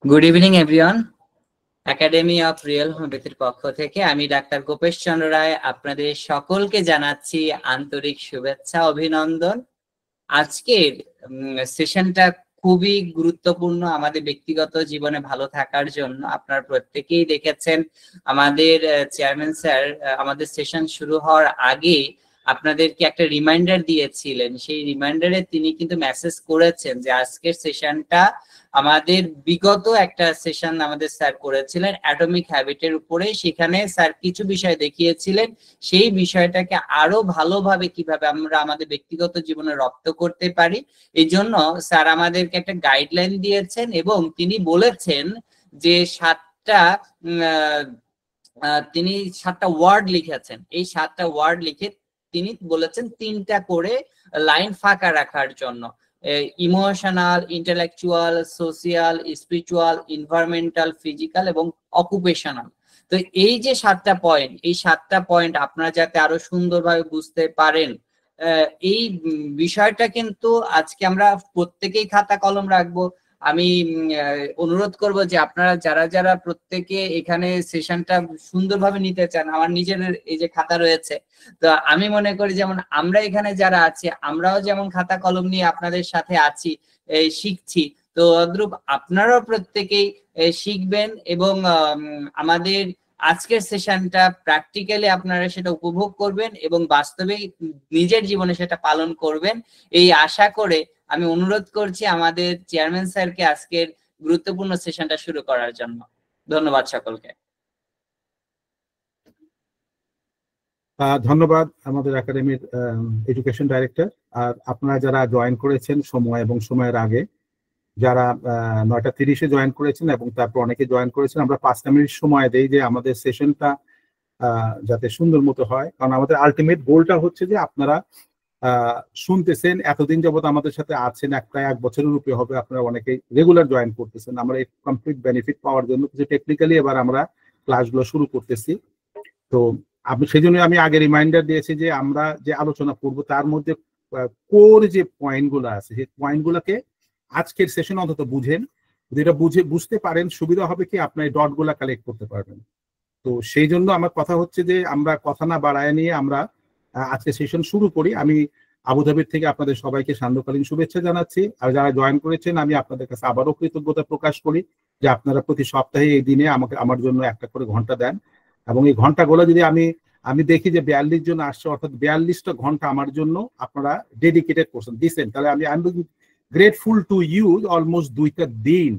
Good evening everyone. Academy of real হোমিওপ্যাথির পক্ষ থেকে আমি ডাক্তার গোপেশ চন্দ্র রায় আপনাদের সকলকে জানাচ্ছি আন্তরিক শুভেচ্ছা অভিনন্দন। আজকের সেশনটা খুবই গুরুত্বপূর্ণ আমাদের ব্যক্তিগত জীবনে ভালো থাকার জন্য। আপনারা প্রত্যেকেই দেখেছেন আমাদের চেয়ারম্যান স্যার আমাদের সেশন শুরু হওয়ার আগে আপনাদেরকে একটা রিমাইন্ডার দিয়েছিলেন। সেই রিমাইন্ডারে তিনি কিন্তু মেসেজ করেছেন যে আজকের সেশনটা আমাদের বিগত একটা সেশন আমাদের স্যার করেছিলেন অ্যাটমিক হ্যাবিটের উপরে। সেখানে স্যার কিছু বিষয় দেখিয়েছিলেন, সেই বিষয়টাকে আরো ভালোভাবে কিভাবে আমরা আমাদের ব্যক্তিগত জীবনে রপ্ত করতে পারি, এই জন্য স্যার আমাদেরকে একটা গাইডলাইন দিয়েছেন এবং তিনি বলেছেন যে তিনি 7টা ওয়ার্ড লিখেছেন। এই 7টা ওয়ার্ড লিখে তিনি বলেছেন 3টা করে লাইন ফাঁকা রাখার জন্য, emotional, intellectual, social, spiritual, environmental, physical এবং অকুপেশনাল। তো এই যে 7টা পয়েন্ট, এই 7টা পয়েন্ট আপনারা যাতে আরো সুন্দরভাবে বুঝতে পারেন, এই বিষয়টা কিন্তু আজকে আমরা প্রত্যেকেই খাতা কলম রাখবো। আমি অনুরোধ করব যে আপনারা যারা যারা প্রত্যেকে এখানে সেশনটা সুন্দরভাবে নিতে চান, আমার নিজের এই যে খাতা রয়েছে, তো আমি মনে করি যেমন আমরা এখানে যারা আছি আমরাও যেমন খাতা কলম নিয়ে আপনাদের সাথে আছি, শিখছি, তো অদ্রুপ আপনারাও প্রত্যেকেই শিখবেন এবং আমাদের আজকের সেশনটা প্র্যাকটিক্যালি আপনারা সেটা উপভোগ করবেন এবং বাস্তবে নিজের জীবনে সেটা পালন করবেন, এই আশা করে আমি অনুরোধ করছি আমাদের চেয়ারম্যান স্যারকে আজকের গুরুত্বপূর্ণ সেশনটা শুরু করার জন্য। ধন্যবাদ সকলকে। ধন্যবাদ আমাদের একাডেমির এডুকেশন ডাইরেক্টর। আর আপনারা যারা জয়েন করেছেন সময় এবং সময়ের আগে, যারা 9:30-এ জয়েন করেছেন এবং তারপর অনেকে জয়েন করেছেন, আমরা 5টা মিনিট সময় দেই যে আমাদের সেশনটা যাতে সুন্দর মতো হয়। কারণ আমাদের আলটিমেট গোলটা হচ্ছে যে আপনারা শুনতেছেন, এতদিন যাবত আমাদের সাথে আছেন, প্রায় 1 বছরের উপরে হবে, আপনারা অনেকেই রেগুলার জয়েন করতেছেন। আমরা এই কমপ্লিট বেনিফিট পাওয়ার জন্য কিছু টেকনিক্যালি এবার আমরা ক্লাসগুলো শুরু করতেছি। তো সেই জন্য আমি আগে রিমাইন্ডার দিয়েছি যে আমরা যে আলোচনা করব তার মধ্যে কোর যে পয়েন্টগুলো আছে, সেই পয়েন্টগুলোকে আজকের সেশন অন্তত বুঝেন। যেটা বুঝতে পারেন, সুবিধা হবে কি আপনার ডটগুলা কালেক্ট করতে পারবেন। তো সেই জন্য আমার কথা হচ্ছে যে আমরা কথা না বাড়ায় নিয়ে আমরা আজকে সেশন শুরু করি। আমি আবুধাবির থেকে আপনাদের সবাইকে সান্ধ্যকালীন শুভেচ্ছা জানাচ্ছি। আর যারা জয়েন করেছেন আমি আপনাদের কাছে আবারও কৃতজ্ঞতা প্রকাশ করি যে আপনারা প্রতি সপ্তাহে এই দিনে আমার জন্য একটা করে ঘন্টা দেন। এবং এই ঘন্টাগুলো যদি আমি দেখি যে 42 জন আসছে, অর্থাৎ 42টা ঘন্টা আমার জন্য আপনারা ডেডিকেটেড করছেন, দিচ্ছেন, তাহলে আমি গ্রেটফুল টু ইউ। অলমোস্ট 2টা দিন,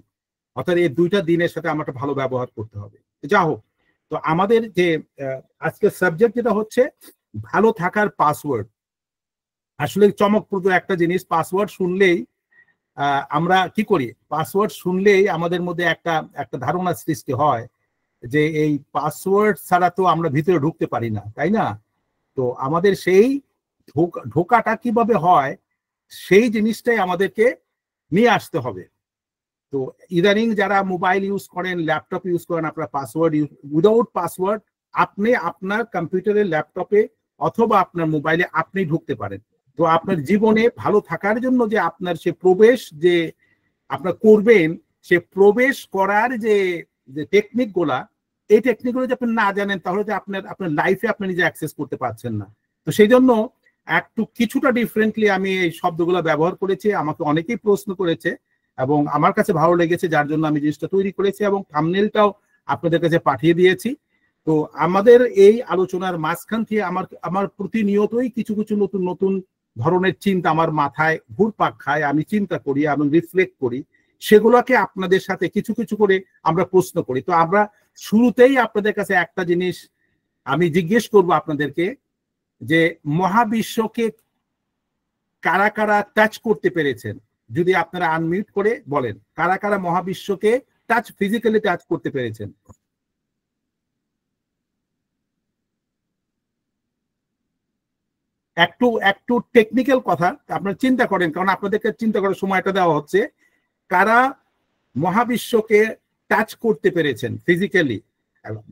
অর্থাৎ এই 2টা দিনের সাথে আমার ভালো ব্যবহার করতে হবে। যা হোক, তো আমাদের যে আজকের সাবজেক্ট যেটা হচ্ছে ভালো থাকার পাসওয়ার্ড। আসলে চমকপ্রদ একটা জিনিস। পাসওয়ার্ড শুনলেই আমরা কি করি, পাসওয়ার্ড শুনলেই আমাদের মধ্যে একটা ধারণা সৃষ্টি হয় যে এই পাসওয়ার্ড ছাড়া তো আমরা ভিতরে ঢুকতে পারি না, তাই না? তো আমাদের সেই ঢোকাটা কিভাবে হয় সেই জিনিসটাই আমাদেরকে নিয়ে আসতে হবে। তো ইদানিং যারা মোবাইল ইউজ করেন, ল্যাপটপ ইউজ করেন, আপনার পাসওয়ার্ড উইদাউট পাসওয়ার্ড আপনি আপনার কম্পিউটারের, ল্যাপটপে অথবা আপনার মোবাইলে আপনি ঢুকতে পারেন। তো আপনার জীবনে ভালো থাকার জন্য যে আপনার সে প্রবেশ যে আপনার করবেন, সে প্রবেশ করার যে টেকনিক গুলা, এই টেকনিক গুলো যদি আপনি না জানেন তাহলে আপনার লাইফে আপনি নিজে অ্যাক্সেস করতে পারছেন না। তো সেই জন্য কিছুটা ডিফারেন্টলি আমি এই শব্দগুলো ব্যবহার করেছি। আমাকে অনেকেই প্রশ্ন করেছে এবং আমার কাছে ভালো লেগেছে, যার জন্য আমি জিনিসটা তৈরি করেছি এবং থাম্বনেলটাও আপনাদের কাছে পাঠিয়ে দিয়েছি। তো আমাদের এই আলোচনার মাঝখান থেকে আমার প্রতিনিয়তই কিছু কিছু নতুন নতুন ধরনের চিন্তা আমার মাথায় ঘুরপাক খায়, আমি চিন্তা করি এবং রিফ্লেক্ট করি, সেগুলোকে আপনাদের সাথে কিছু কিছু করে আমরা প্রশ্ন করি। তো আমরা শুরুতেই আপনাদের কাছে একটা জিনিস আমি জিজ্ঞেস করব আপনাদেরকে, যে মহাবিশ্বকে কারা কারা টাচ করতে পেরেছেন? যদি আপনারা আনমিউট করে বলেন, কারা কারা মহাবিশ্বকে ফিজিক্যালি টাচ করতে পেরেছেন? একটু টেকনিক্যাল কথা আপনারা চিন্তা করেন, কারণ আপনাদেরকে চিন্তা করার সময়টা দেওয়া হচ্ছে। কারা মহাবিশ্বকে টাচ করতে পেরেছেন ফিজিক্যালি,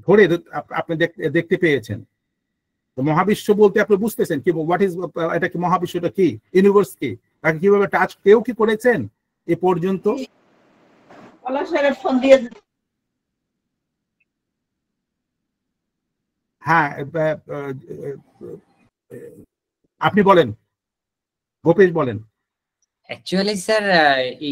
ধরে আপনি দেখতে পেয়েছেন? মহাবিশ্ব বলতে আপনি বুঝতেছেন কি, হোয়াট ইজ এটা, কি মহাবিশ্বটা কি, ইউনিভার্স কি, তাকে কিভাবে টাচ কেউ কি করেছেন এ পর্যন্ত? হ্যাঁ, আপনি বলেন, গোপেশ বলেন। অ্যাকচুয়ালি স্যার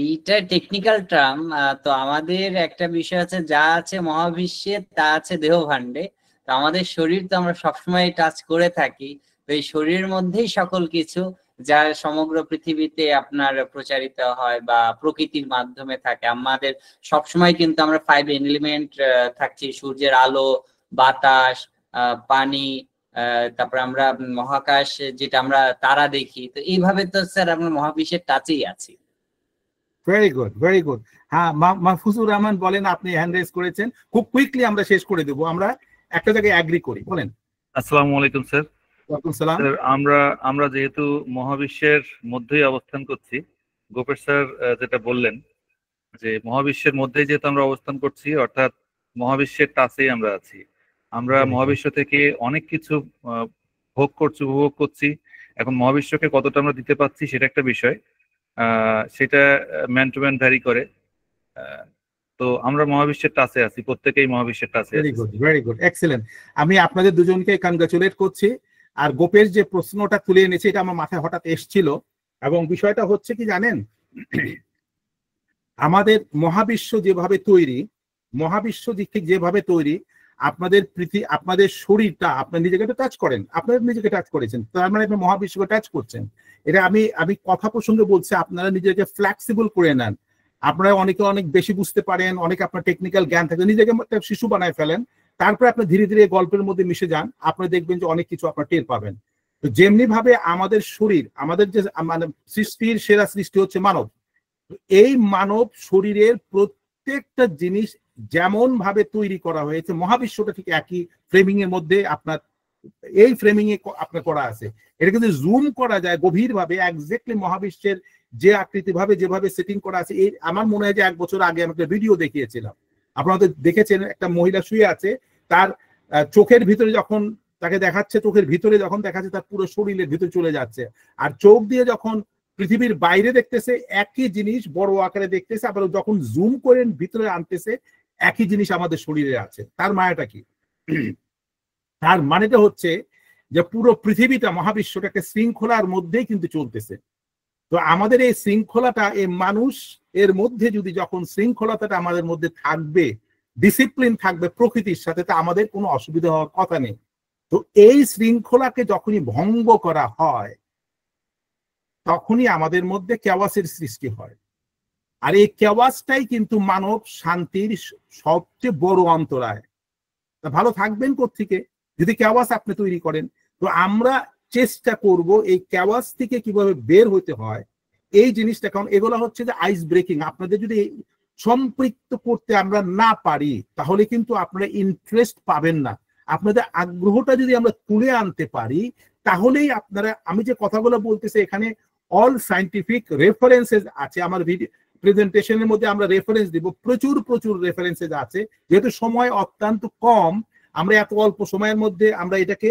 এইটা টেকনিক্যাল টার্ম। তো আমাদের একটা বিষয় আছে, যা আছে মহাবিশ্বে তা আছে দেহভাণ্ডে। তো আমাদের শরীর তো আমরা সবসময় টাচ করে থাকি, তো এই শরীরের মধ্যেই সকল কিছু যা সমগ্র পৃথিবীতে আপনার প্রচারিত হয় বা প্রকৃতির মাধ্যমে থাকে। আমাদের সবসময় কিন্তু আমরা 5 এলিমেন্ট থাকছি, সূর্যের আলো, বাতাস, পানি, তারপরে আমরা মহাকাশ, যেটা আমরা তারা দেখি। তো এইভাবে তো স্যার আমরা মহাবিশ্বের টাচেই আছি। Very good, very good. হ্যাঁ, মাহফুজুর রহমান বলেন, আপনি হ্যান্ড রেজ করেছেন, খুব কুইকলি আমরা শেষ করে দেবো। আমরা একটা জায়গায় অ্যাগ্রি করি, বলেন। আসসালামু আলাইকুম স্যার। ওয়ালাইকুম সালাম। স্যার, আমরা যেহেতু মহাবিশ্বের মধ্যেই অবস্থান করছি, গোপেশ স্যার যেটা বললেন যে মহাবিশ্বের মধ্যেই যেহেতু আমরা অবস্থান করছি, অর্থাৎ মহাবিশ্বের টাচেই আমরা আছি। আমরা মহাবিশ্ব থেকে অনেক কিছু ভোগ করছি, উপভোগ করছি। এখন মহাবিশ্বকে কতটা আমরা দিতে পারছি সেটা একটা বিষয়, সেটা ম্যান টু ম্যান ভ্যারি করে। তো আমরা মহাবিশ্বের টাচে আছি, প্রত্যেকেই মহাবিশ্বের টাচে আছি। Very good, very good, excellent. আমি আপনাদের দুজনকে কনগ্রাচুলেট করছি। আর গোপেশ যে প্রশ্নটা তুলে এনেছে, এটা আমার মাথায় হঠাৎ এসছিল, এবং বিষয়টা হচ্ছে কি জানেন, আমাদের মহাবিশ্ব যেভাবে তৈরি, মহাবিশ্ব ঠিক যেভাবে তৈরি, আপনাদের শরীরটা, আপনার নিজেকে টাচ করেন, আপনারা নিজেকে টাচ করেছেন, তার মানে আপনি মহাবিশ্বকে টাচ করছেন। এটা আমি কথা প্রসঙ্গে বলছি, আপনারা নিজেকে ফ্লেক্সিবল করে নেন। আপনারা অনেকে অনেক বেশি বুঝতে পারেন, অনেকে আপনার টেকনিক্যাল জ্ঞান থাকে, নিজেকে একটা শিশু বানায় ফেলেন, তারপরে আপনি ধীরে ধীরে গল্পের মধ্যে মিশে যান, আপনি দেখবেন যে অনেক কিছু আপনার টের পাবেন। তো যেমনি ভাবে আমাদের শরীর, আমাদের যে মানে সৃষ্টির সেরা সৃষ্টি হচ্ছে মানব, এই মানব শরীরের প্রত্যেকটা জিনিস যেমন ভাবে তৈরি করা হয়েছে, মহাবিশ্বটা ঠিক একই ফ্রেমিং এর মধ্যে আপনার এই ফ্রেমিং এ আপনার করা আছে। এটা কিন্তু জুম করা যায় গভীর ভাবে, এক্স্যাক্টলি মহাবিশ্বের যে আকৃতি ভাবে যেভাবে সেটিং করা আছে। এই আমার মনে হয় যে 1 বছর আগে আমি একটা ভিডিও দেখিয়েছিলাম, আপনারা দেখেছেন, একটা মহিলা শুয়ে আছে, তার চোখের ভিতরে যখন তাকে দেখাচ্ছে, চোখের ভিতরে যখন দেখাচ্ছে, তার পুরো শরীরের ভিতরে চলে যাচ্ছে। আর চোখ দিয়ে যখন পৃথিবীর বাইরে দেখতেছে, একই জিনিস বড় আকারে দেখতেছে, আবার যখন জুম করে ভিতরে আনতেছে, একই জিনিস আমাদের শরীরে আছে। তার মানেটা কি? তার মানেটা হচ্ছে যে পুরো পৃথিবীটা, মহাবিশ্বটা একটা শৃঙ্খলার মধ্যেই কিন্তু চলতেছে। তো আমাদের এই শৃঙ্খলাটা, এই মানুষ এর মধ্যে যদি যখন শৃঙ্খলতাটা আমাদের মধ্যে থাকবে, ডিসিপ্লিন থাকবে প্রকৃতির সাথে, তা আমাদের কোনো অসুবিধা হওয়ার কথা নেই। তো এই শৃঙ্খলাকে যখনই ভঙ্গ করা হয়, তখনই আমাদের মধ্যে কেওয়াসের সৃষ্টি হয়। আর এই কেওয়াসটাই কিন্তু মানব শান্তির সবচেয়ে বড় অন্তরায়। ভালো থাকবেন কোত্থেকে যদি কেওয়াস আপনি তৈরি করেন? তো আমরা চেষ্টা করব এই কেওয়াস থেকে কিভাবে বের হতে হয়, এই জিনিসটা। কারণ এগুলো হচ্ছে যে আইস ব্রেকিং। আপনাদের যদি সম্পৃক্ত করতে আমরা না পারি, তাহলে কিন্তু আপনারা ইন্টারেস্ট পাবেন না। আপনাদের আগ্রহটা যদি আমরা তুলে আনতে পারি, তাহলেই আপনারা, আমি যে কথাগুলো বলতেছি এখানে অল সায়েন্টিফিক রেফারেন্সেস আছে। আমার ভিডিও প্রেজেন্টেশনের মধ্যে আমরা রেফারেন্স দিব, প্রচুর প্রচুর রেফারেন্সেস আছে। যেহেতু সময় অত্যন্ত কম, আমরা এত অল্প সময়ের মধ্যে আমরা এটাকে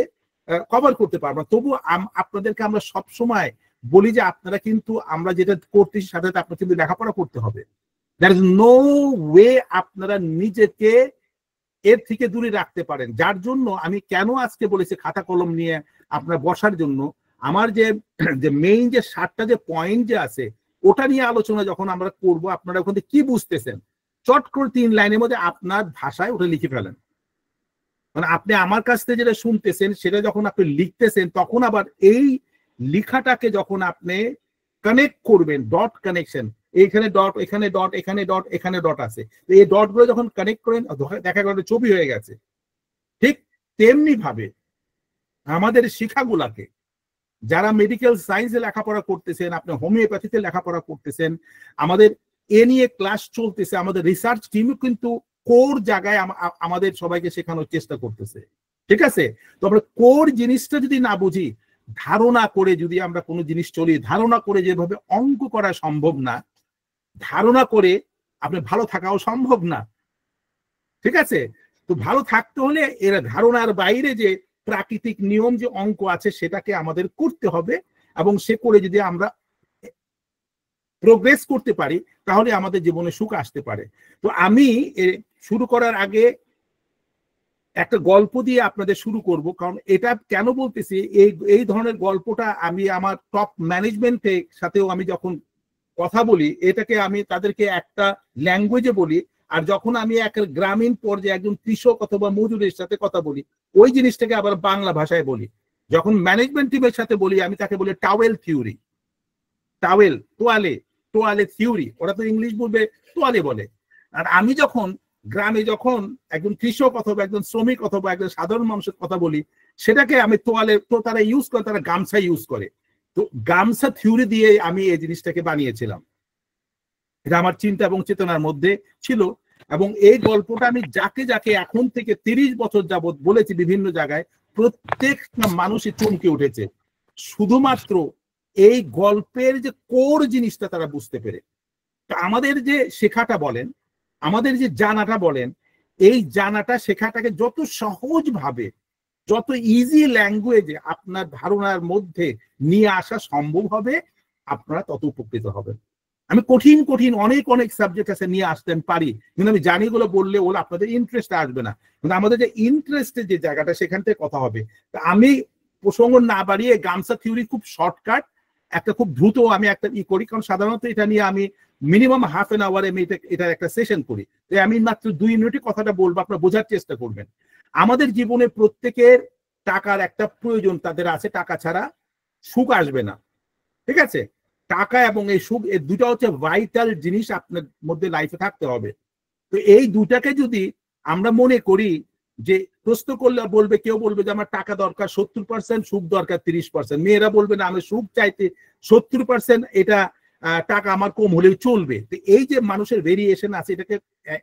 কভার করতে পারবো। তবু আপনাদেরকে আমরা সব সময় বলি যে আপনারা কিন্তু, আমরা যেটা করতেছি সাথে সাথে আপনার কিন্তু লেখাপড়া করতে হবে। দ্যার ইজ নো ওয়ে আপনারা নিজেকে এর থেকে দূরে রাখতে পারেন। যার জন্য আমি কেন আজকে বলেছি খাতা কলম নিয়ে আপনার বসার জন্য, আমার যে মেইন যে 7টা যে পয়েন্ট যে আছে, ওটা নিয়ে আলোচনা যখন আমরা করব, আপনারা ওখান থেকে কি বুঝতেছেন, চট করে 3 লাইনের মধ্যে আপনার ভাষায় ওটা লিখে ফেলেন। মানে আপনি আমার কাছ থেকে যেটা শুনতেছেন, সেটা যখন আপনি লিখতেছেন, তখন আবার এই লেখাটাকে যখন আপনি কানেক্ট করবেন, ডট কানেকশন, এইখানে ডট, এখানে ডট, এখানে ডট, এখানে ডট আছে, তো এই ডট গুলো যখন কানেক্ট করেন, দেখা গেল ছবি হয়ে গেছে। ঠিক তেমনি ভাবে আমাদের শিক্ষাগুলাকে, যারা মেডিকেল সায়েন্সে লেখাপড়া করতেছেন, আপনি হোমিওপ্যাথিতে লেখাপড়া করতেছেন, আমাদের এ নিয়ে ক্লাস চলতেছে, আমাদের রিসার্চ টিমও কিন্তু কোর জায়গায় আমাদের সবাইকে শেখানোর চেষ্টা করতেছে। ঠিক আছে? তো আমরা কোর জিনিসটা যদি না বুঝি, ধারণা করে যদি আমরা কোনো জিনিস চলি, ধারণা করে যেভাবে অঙ্ক করা সম্ভব না, ধারণা করে আপনি ভালো থাকাও সম্ভব না। ঠিক আছে? তো ভালো থাকতে হলে এরা ধারণার বাইরে যে প্রাকৃতিক নিয়ম যে অঙ্ক আছে, সেটাকে আমাদের করতে হবে, এবং সে করে যদি আমরা প্রোগ্রেস করতে পারি, তাহলে আমাদের জীবনে সুখ আসতে পারে। তো আমি শুরু করার আগে একটা গল্প দিয়ে আপনাদের শুরু করব, কারণ এটা কেন বলতেছি, এই ধরনের গল্পটা আমি আমার টপ ম্যানেজমেন্টের সাথেও আমি যখন কথা বলি, এটাকে আমি তাদেরকে একটা ল্যাঙ্গুয়েজে বলি, আর যখন আমি এক গ্রামীণ পর্যায়ে একজন কৃষক অথবা মজুরের সাথে কথা বলি, ওই জিনিসটাকে আবার বাংলা ভাষায় বলি। যখন ম্যানেজমেন্ট টিমের সাথে বলি, আমি তাকে বলি টাওয়েল থিওরি, টাওয়েল, তোয়ালে, তোয়ালে থিওরি। ওরা তো ইংলিশ বলবে, তোয়ালে বলে। আর আমি যখন গ্রামে যখন একজন কৃষক অথবা একজন শ্রমিক অথবা একজন সাধারণ মানুষের কথা বলি, সেটাকে আমি তোয়ালে, তো তারা ইউজ করে, তারা গামছা ইউজ করে। তো গামছা থিওরি দিয়ে আমি এই জিনিসটাকে বানিয়েছিলাম। এটা আমার চিন্তা এবং চেতনার মধ্যে ছিল, এবং এই গল্পটা আমি যাকে যাকে এখন থেকে 30 বছর যাবত বলেছি বিভিন্ন জায়গায়, প্রত্যেকটা মানুষই চমকে উঠেছে, শুধুমাত্র এই গল্পের যে কোর জিনিসটা তারা বুঝতে পেরে। আমাদের যে শেখাটা বলেন, আমাদের যে জানাটা বলেন, এই জানাটা শেখাটাকে যত সহজভাবে, যত ইজি ল্যাঙ্গুয়েজে আপনার ধারণার মধ্যে নিয়ে আসা সম্ভব হবে, আপনারা তত উপকৃত হবেন। আমি কঠিন কঠিন অনেক অনেক সাবজেক্ট আছে নিয়ে আসতে পারি, কিন্তু আমি জানি গুলো বললে ওগুলো আপনাদের ইন্টারেস্ট আসবে না। কিন্তু আমাদের যে ইন্টারেস্টের যে জায়গাটা, সেখান থেকে কথা হবে। তা আমি প্রসঙ্গ না বাড়িয়ে গামছা থিওরি খুব শর্টকাট, একটা খুব দ্রুত আমি একটা করি, কারণ সাধারণত এটা নিয়ে আমি মিনিমাম হাফ এন আওয়ারে আমি এটা একটা সেশন করি। তাই আমি মাত্র 2 মিনিটে কথাটা বলবো, আপনারা বোঝার চেষ্টা করবেন। আমাদের জীবনে প্রত্যেকের টাকার একটা প্রয়োজন তাদের আছে, টাকা ছাড়া সুখ আসবে না, ঠিক আছে? টাকা এবং এই সুখ, এই দুটো হচ্ছে ভাইটাল জিনিস আপনার মধ্যে লাইফে থাকতে হবে। তো এই দুটাকে যদি আমরা মনে করি যে প্রশ্ন করলে বলবে, কেউ বলবে যে আমার টাকা দরকার 70%, সুখ দরকার 30%। মেয়েরা বলবে না, আমি সুখ চাইতে 70%, এটা টাকা আমার কম হলেও চলবে। তো এই যে মানুষের ভেরিয়েশন আছে, এটাকে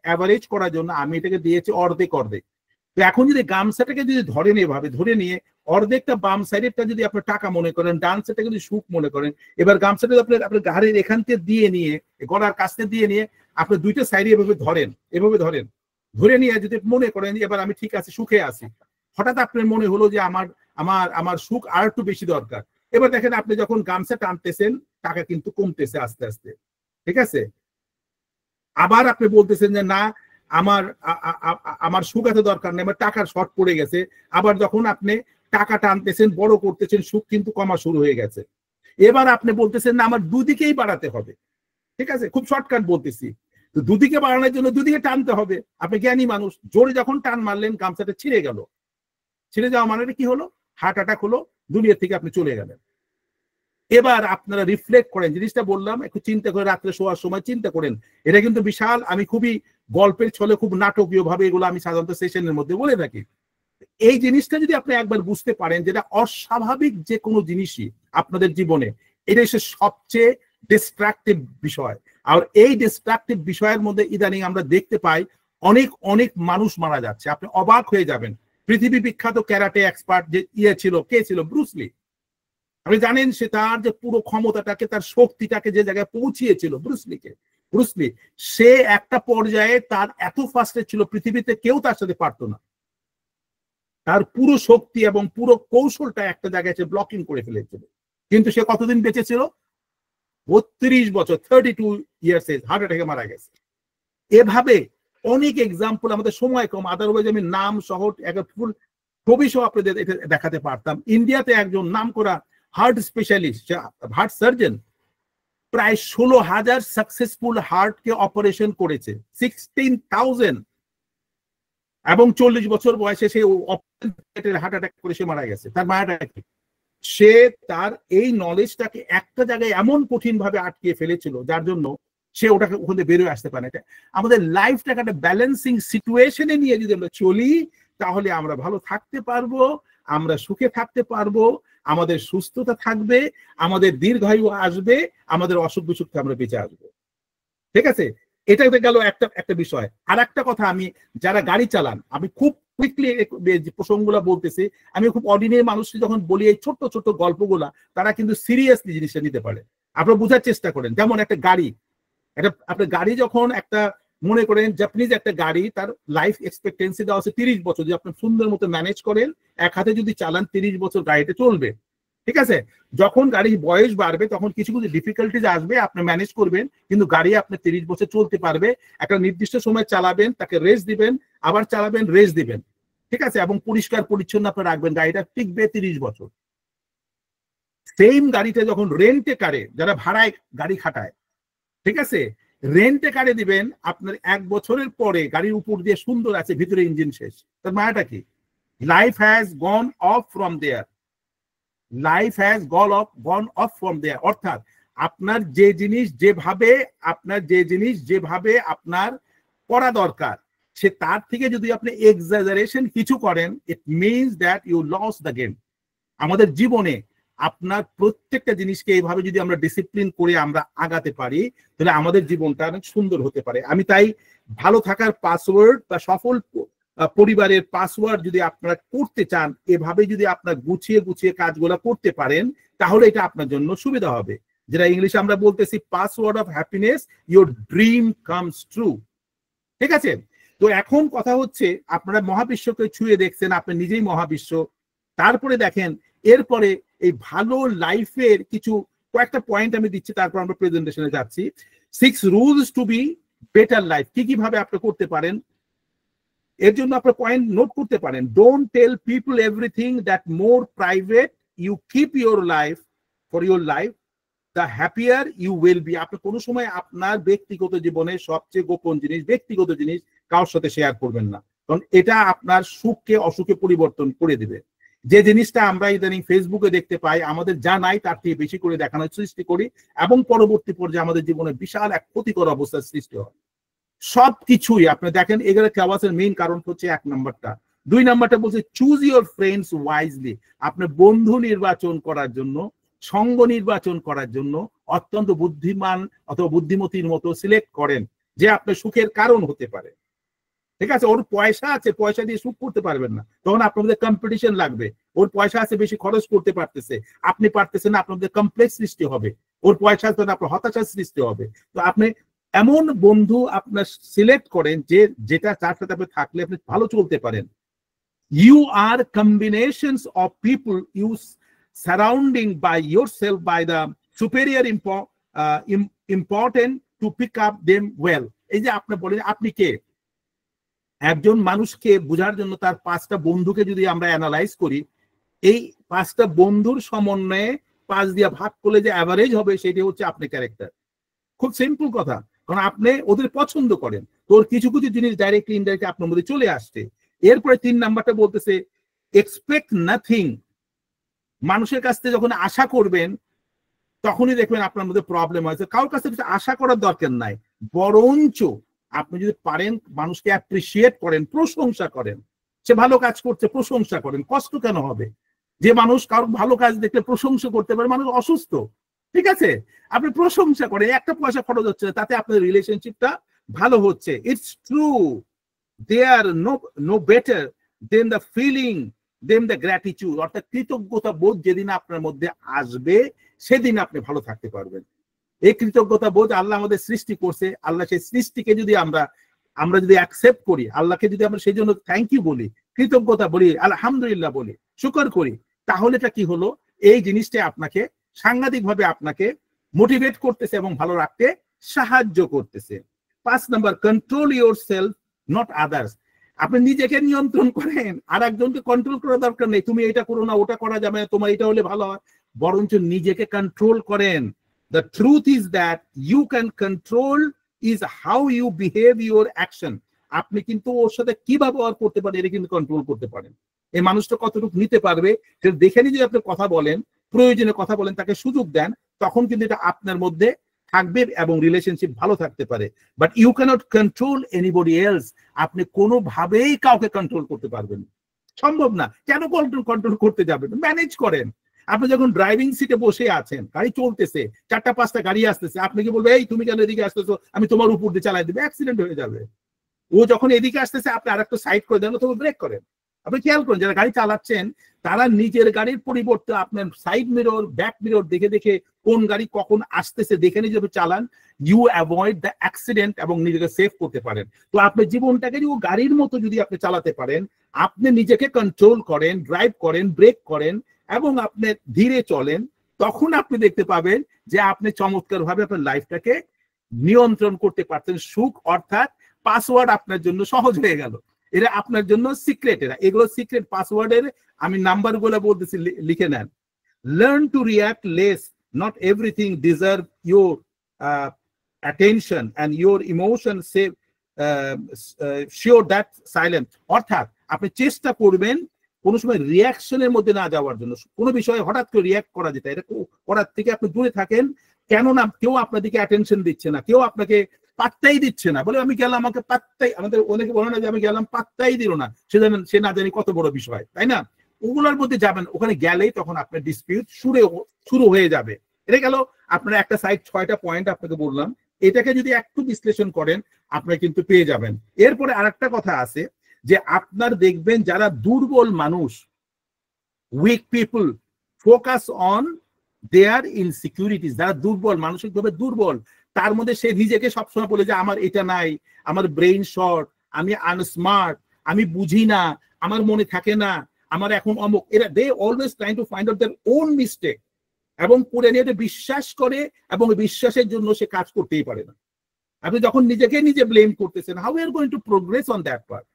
অ্যাভারেজ করার জন্য আমি এটাকে দিয়েছি অর্ধেক অর্ধেক। তো এখন যদি গামছাটাকে যদি ধরেন, এভাবে ধরে নিয়ে অর্ধেকটা বাম সাইডেরটা যদি আপনার টাকা মনে করেন, ডান সাইডটাকে যদি সুখ মনে করেন, এবার গামছাটা আপনার ঘাড়ের এখান থেকে দিয়ে নিয়ে, গলার কাছতে দিয়ে নিয়ে আপনি দুইটা সাইডে এভাবে ধরেন, এভাবে ধরেন, ধরে নিয়ে যদি মনে করেন এবার আমি ঠিক আছে, সুখে আছি, হঠাৎ আপনার মনে হলো যে আমার আমার আমার সুখ আর একটু বেশি দরকার। এবার দেখেন আপনি যখন গামছা টানতেছেন, টাকা কিন্তু কমতেছে আস্তে আস্তে, ঠিক আছে? আবার আপনি বলতেছেন যে না, আমার আমার সুখ এত দরকার নেই, আমার টাকার শর্ট পড়ে গেছে। আবার যখন আপনি টাকা টানতেছেন, বড় করতেছেন, সুখ কিন্তু কমা শুরু হয়ে গেছে। এবার আপনি বলতেছেন না, আমার দুদিকেই বাড়াতে হবে, ঠিক আছে? খুব শর্টকাট বলতেছি। তো দুদিকে বাড়ানোর জন্য দুদিকে টানতে হবে। আপনি জ্ঞানী মানুষ, জোরে যখন টান মারলেন, গামছাটা ছিঁড়ে গেল। ছিঁড়ে যাওয়া মানে কি হলো? হার্ট অ্যাটাক হলো, দুনিয়া থেকে আপনি চলে গেলেন। এবার আপনারা রিফ্লেক্ট করেন, জিনিসটা বললাম, একটু চিন্তা করে, রাত্রে শোয়ার সময় চিন্তা করেন। এটা কিন্তু বিশাল, আমি খুবই গল্পের ছলে, খুব নাটকীয় ভাবে এগুলো আমি সাধারণত সেশনের মধ্যে বলে থাকি। এই জিনিসটা যদি আপনি একবার বুঝতে পারেন, যেটা অস্বাভাবিক যে কোনো জিনিসই আপনাদের জীবনে, এটা হচ্ছে সবচেয়ে ডিস্ট্রাকটিভ বিষয়। আর এই ডিস্ট্রাকটিভ বিষয়ের মধ্যে ইদানিং আমরা দেখতে পাই অনেক অনেক মানুষ মারা যাচ্ছে। আপনি অবাক হয়ে যাবেন। পৃথিবী বিখ্যাত ক্যারাটে এক্সপার্ট যে ছিল, কে ছিল? ব্রুস লি। আপনি জানেন সে তার যে পুরো ক্ষমতাটাকে, তার শক্তিটাকে যে জায়গায় পৌঁছিয়েছিল, ব্রুস লি, সে একটা পর্যায়ে তার এত ফাস্টে ছিল, পৃথিবীতে কেউ তার সাথে পারতো না। তার পুরো শক্তি এবং পুরো কৌশলটা একটা জায়গায় সে ব্লকিং করে ফেলেছিল। কিন্তু সে কতদিন বেঁচে ছিল? 32 বছর, 32 ইয়ার্স এজ, হার্ট অ্যাটাকে মারা গেছে। এভাবে অনেক এক্সাম্পল, আমাদের সময় কম, আদারওয়াইজ আমি নাম শহর ফুল ছবি সহ আপনাদের দেখাতে পারতাম। ইন্ডিয়াতে একজন নাম করা হার্ট স্পেশালিস্ট, হার্ট সার্জন, প্রায় 16,000 সাকসেসফুল হার্টকে অপারেশন করেছে, 16,000, এবং 40 বছর বয়সে সে হার্ট অ্যাটাক করে সে মারা গেছে। তার মায়াটা কি? সে তার এই নলেজটাকে একটা জায়গায় এমন কঠিন ভাবে আটকে ফেলেছিল, যার জন্য সে ওটাকে ওখানে বেরোয় আসতে পারে। এটা আমাদের লাইফটাকে একটা ব্যালেন্সিং সিচুয়েশনে নিয়ে যদি আমরা চলি, তাহলে আমরা ভালো থাকতে পারবো, আমরা সুখে থাকতে পারবো, আমাদের সুস্থতা থাকবে, আমাদের দীর্ঘায়ু আসবে, আমাদের অসুখ বিসুখ থেকে আমরা বেঁচে আসবো, ঠিক আছে? এটা গেল একটা বিষয়। আর একটা কথা, আমি যারা গাড়ি চালান, আমি খুব কুইকলি প্রসঙ্গগুলো বলতেছি। আমি খুব অর্ডিনারি মানুষকে যখন বলি এই ছোট্ট ছোট্ট গল্পগুলা, তারা কিন্তু সিরিয়াসলি জিনিসটা নিতে পারে। আপনারা বোঝার চেষ্টা করেন। যেমন একটা গাড়ি, আপনার গাড়ি যখন একটা, মনে করেন জাপানিজ একটা গাড়ি, তার লাইফ এক্সপেক্টেন্সি দেওয়া আছে 30 বছর। যদি আপনি সুন্দর মতো ম্যানেজ করেন, এক হাতে যদি চালান, 30 বছর গাড়িটা চলবে। ঠিক আছে? যখন গাড়ির বয়স বাড়বে তখন কিছু কিছু ডিফিকাল্টিজ আসবে, আপনি ম্যানেজ করবেন, কিন্তু গাড়ি আপনি 30 বছর চলতে পারবে। একটা নির্দিষ্ট সময় চালাবেন, তাকে রেস্ট দিবেন, আবার চালাবেন, রেস্ট দিবেন, ঠিক আছে? এবং পরিষ্কার পরিচ্ছন্ন আপনি রাখবেন, গাড়িটা টিকবে 30 বছর। সেম গাড়িটা যখন রেন্টে কারে, যারা ভাড়ায় গাড়ি খাটায়, ঠিক আছে, রেন্টে কারে দিবেন, আপনার 1 বছরের পরে গাড়ির উপর দিয়ে সুন্দর আছে, ভিতরে ইঞ্জিন শেষ। তার মানেটা কি? Life has gone off from there, life has gone off from there. অর্থাৎ আপনার যে জিনিস যেভাবে আপনার করা দরকার, সে তার থেকে যদি আপনি এক্সাজারেশন কিছু করেন, it means that you lose the game. আমাদের জীবনে আপনার প্রত্যেকটা জিনিসকে এইভাবে যদি আমরা ডিসিপ্লিন করে আমরা আগাতে পারি, তাহলে আমাদের জীবনটা অনেক সুন্দর হতে পারে। আমি তাই ভালো থাকার পাসওয়ার্ড বা সফল পরিবারের পাসওয়ার্ড যদি আপনারা করতে চান, এভাবে যদি আপনার গুছিয়ে গুছিয়ে কাজগুলো করতে পারেন, তাহলে এটা আপনার জন্য সুবিধা হবে। যেটা ইংলিশে আমরা বলতেছি password of happiness, your dream comes true. ঠিক আছে? তো এখন কথা হচ্ছে, আপনারা মহাবিশ্বকে ছুঁয়ে দেখছেন, আপনি নিজেই মহাবিশ্ব। তারপরে দেখেন, এরপরে এই ভালো লাইফের কয়েকটা পয়েন্ট আমি দিচ্ছি, তারপর আমরা প্রেজেন্টেশনে যাচ্ছি। 6 rules to be better life, কি কিভাবে আপনি করতে পারেন। এর জন্য আপনি পয়েন্ট নোট করতে পারেন। Don't tell people everything, that more private you keep your life for your life, the happier you will be. আপনি কোনো সময় আপনার ব্যক্তিগত জীবনের সবচেয়ে গোপন জিনিস, ব্যক্তিগত জিনিস কারোর সাথে শেয়ার করবেন না, কারণ এটা আপনার সুখকে অসুখে পরিবর্তন করে দিবে। যে জিনিসটা আমরা ইদানিং ফেসবুকে দেখতে পাই, আমাদের যা নাই তার থেকে বেশি করে দেখানোর সৃষ্টি করি, এবং পরবর্তী পর্যায়ে আমাদের জীবনে বিশাল এক ক্ষতিকর অবস্থার সৃষ্টি হয়। সবকিছুই আপনি দেখেন, এগুলো ক্লাবাসের মেইন কারণ হচ্ছে 1 নাম্বারটা। 2 নাম্বারটা বলছে চুজ ইউর ফ্রেন্ডস ওয়াইজলি। আপনি বন্ধু নির্বাচন করার জন্য, সঙ্গ নির্বাচন করার জন্য অত্যন্ত বুদ্ধিমান অথবা বুদ্ধিমতীর মতো সিলেক্ট করেন, যে আপনার সুখের কারণ হতে পারে। ঠিক আছে? ওর পয়সা আছে, পয়সা দিয়ে সুখ করতে পারবেন না, তখন আপনাদের কম্পিটিশন লাগবে। ওর পয়সা আছে, বেশি খরচ করতে পারতেছে, আপনি পারতেছেন না, আপনাদের কমপ্লেক্স সৃষ্টি হবে। ওর পয়সা আছে, আপনার হতাশার সৃষ্টি হবে। তো আপনি এমন বন্ধু আপনার সিলেক্ট করেন যেটা তার সাথে আপনি থাকলে আপনি ভালো চলতে পারেন। You are combinations of people you surrounding by yourself by the superior important to pick up them well। এই যে আপনি বলেন, আপনি কে? একজন মানুষকে বোঝার জন্য তার 5টা বন্ধুকে যদি আমরা অ্যানালাইজ করি, এই 5টা বন্ধুর সমন্বয়ে 5 দিয়ে ভাগ করলে যে অ্যাভারেজ হবে, সেটা হচ্ছে আপনার ক্যারেক্টার। খুব সিম্পল কথা, কারণ আপনি ওদের পছন্দ করেন, তোর কিছু কিছু জিনিস ডাইরেক্টলি ইনডাইরেক্টলি আপনার মধ্যে চলে আসছে। এরপরে 3 নাম্বারটা বলতেছে এক্সপেক্ট নাথিং। মানুষের কাছ থেকে যখন আশা করবেন, তখনই দেখবেন আপনার মধ্যে প্রবলেম হয়েছে। কারোর কাছ থেকে আশা করার দরকার নাই, বরঞ্চ আপনি যদি পারেন মানুষকে অ্যাপ্রিসিয়েট করেন, প্রশংসা করেন। সে ভালো কাজ করছে, প্রশংসা করেন। কষ্ট কেন হবে? যে মানুষ কারো ভালো কাজ দেখলে প্রশংসা করতে পারে, মানুষ অসুস্থ। ঠিক আছে? আপনি প্রশংসা করেন, একটা পয়সা খরচ হচ্ছে না, তাতে আপনার রিলেশনশিপটা ভালো হচ্ছে। It's true, they are no better than the feeling than the gratitude. অর্থাৎ কৃতজ্ঞতা বোধ যেদিন আপনার মধ্যে আসবে, সেদিন আপনি ভালো থাকতে পারবেন। এই কৃতজ্ঞতা বোধ, আল্লাহ আমাদের সৃষ্টি করছে, আল্লাহ সেই সৃষ্টিকে যদি আমরা যদি অ্যাকসেপ্ট করি, আল্লাহকে যদি আমরা সেই জন্য থ্যাংক ইউ বলি, কৃতজ্ঞতা বলি, আলহামদুলিল্লাহ বলি, শুকর করি, তাহলে এটা কি হলো? এই জিনিসটা আপনাকে সাংঘাতিকভাবে আপনাকে মোটিভেট করতেছে এবং ভালো রাখতে সাহায্য করতেছে। 5 number, control your self not others. আপনি নিজেকে নিয়ন্ত্রণ করেন, আর একজনকে কন্ট্রোল করার দরকার নেই। তুমি এটা করো না, ওটা করা যাবে না, তোমার এটা হলে ভালো হয়, বরঞ্চ নিজেকে কন্ট্রোল করেন। The truth is that you can control is how you behave your action. আপনি কিন্তু ওর সাথে কি ব্যবহার করতে পারেন, এটা কিন্তু কন্ট্রোল করতে পারেন। এই মানুষটা কতটুকু নিতে পারবে সেটা দেখে নিয়ে যদি আপনি কথা বলেন, প্রয়োজনে কথা বলেন, তাকে সুযোগ দেন, তখন কিন্তু এটা আপনার মধ্যে থাকবে এবং রিলেশনশিপ ভালো থাকতে পারে। But you can't control anybody else. আপনি কোনোভাবেই কাউকে কন্ট্রোল করতে পারবেন না, সম্ভব না। কেন কন্ট্রোল করতে যাবেন? ম্যানেজ করেন। আপনি যখন ড্রাইভিং সিটে বসে আছেন, গাড়ি চলতেছে, 4টা-5টা গাড়ি আসতেছে, আপনি কি বলবে এই তুমি কেন এদিকে আসতেছো, আমি তোমার উপর দিয়ে চালাই দেবো? অ্যাক্সিডেন্ট হয়ে যাবে। ও যখন এদিকে আসতেছে, আপনি আরেকটা সাইড করে দেন, তখন ব্রেক করেন। আপনি খেয়াল করেন, যারা গাড়ি চালাচ্ছেন তারা নিজের গাড়ির পরিবর্তে আপনার সাইড মিরর, ব্যাক মিরর দেখে দেখে কোন গাড়ি কখন আসতেছে দেখে নিয়ে যদি চালান, ইউ অ্যাভয়েড দ্য অ্যাক্সিডেন্ট এবং নিজেকে সেভ করতে পারেন। তো আপনার জীবনটাকে যদি গাড়ির মতো যদি আপনি চালাতে পারেন, আপনি নিজেকে কন্ট্রোল করেন, ড্রাইভ করেন, ব্রেক করেন, এবং আপনি ধীরে চলেন, তখন আপনি দেখতে পাবেন যে আপনি চমৎকারভাবে আপনার লাইফটাকে নিয়ন্ত্রণ করতে পারছেন। সুখ অর্থাৎ পাসওয়ার্ড আপনার জন্য সহজ হয়ে গেল। এটা আপনার জন্য সিক্রেট, এগুলো সিক্রেট পাসওয়ার্ডের আমি নাম্বারগুলো বলতেছি, লিখে নেন। Learn to react less, not everything deserve your attention and your emotion say sure that silent। অর্থাৎ আপনি চেষ্টা করবেন কোনো সময় রিয়াকশনের মধ্যে না যাওয়ার জন্য। কোনো বিষয়ে হঠাৎ করে রিয়াক্ট করা যেটা, এটা করার থেকে আপনি দূরে থাকেন। কেননা কেউ আপনাদেরকে অ্যাটেনশন দিচ্ছে না, কেউ আপনাকে পাত্তাই দিচ্ছে না। বলে আমি গেলাম, আমাকে পাত্তাই, আমাদের অনেকে বলে না যে আমি গেলাম পাত্তাই দিল না, সে না জানি কত বড় বিষয়, তাই না? ওগুলোর মধ্যে যাবেন, ওখানে গেলেই তখন আপনার ডিসপিউট শুরু হয়ে যাবে। এটা গেল আপনার একটা সাইড, 6টা পয়েন্ট আপনাকে বললাম। এটাকে যদি একটু বিশ্লেষণ করেন আপনারা কিন্তু পেয়ে যাবেন। এরপরে আরেকটা কথা আছে যে আপনার দেখবেন যারা দুর্বল মানুষ, weak people focus on their insecurities. যারা দুর্বল, মানসিকভাবে দুর্বল, তার মধ্যে সে নিজেকে সবসময় বলে যে আমার এটা নাই, আমার ব্রেইন শর্ট, আমি আনস্মার্ট, আমি বুঝি না, আমার মনে থাকে না, আমার এখন অমুক। এরা they always trying to find out their own mistake এবং করে নিয়ে বিশ্বাস করে, এবং বিশ্বাসের জন্য সে কাজ করতেই পারে না। আপনি যখন নিজেকে নিজে ব্লেম করতেছেন, how are going to progress on that part?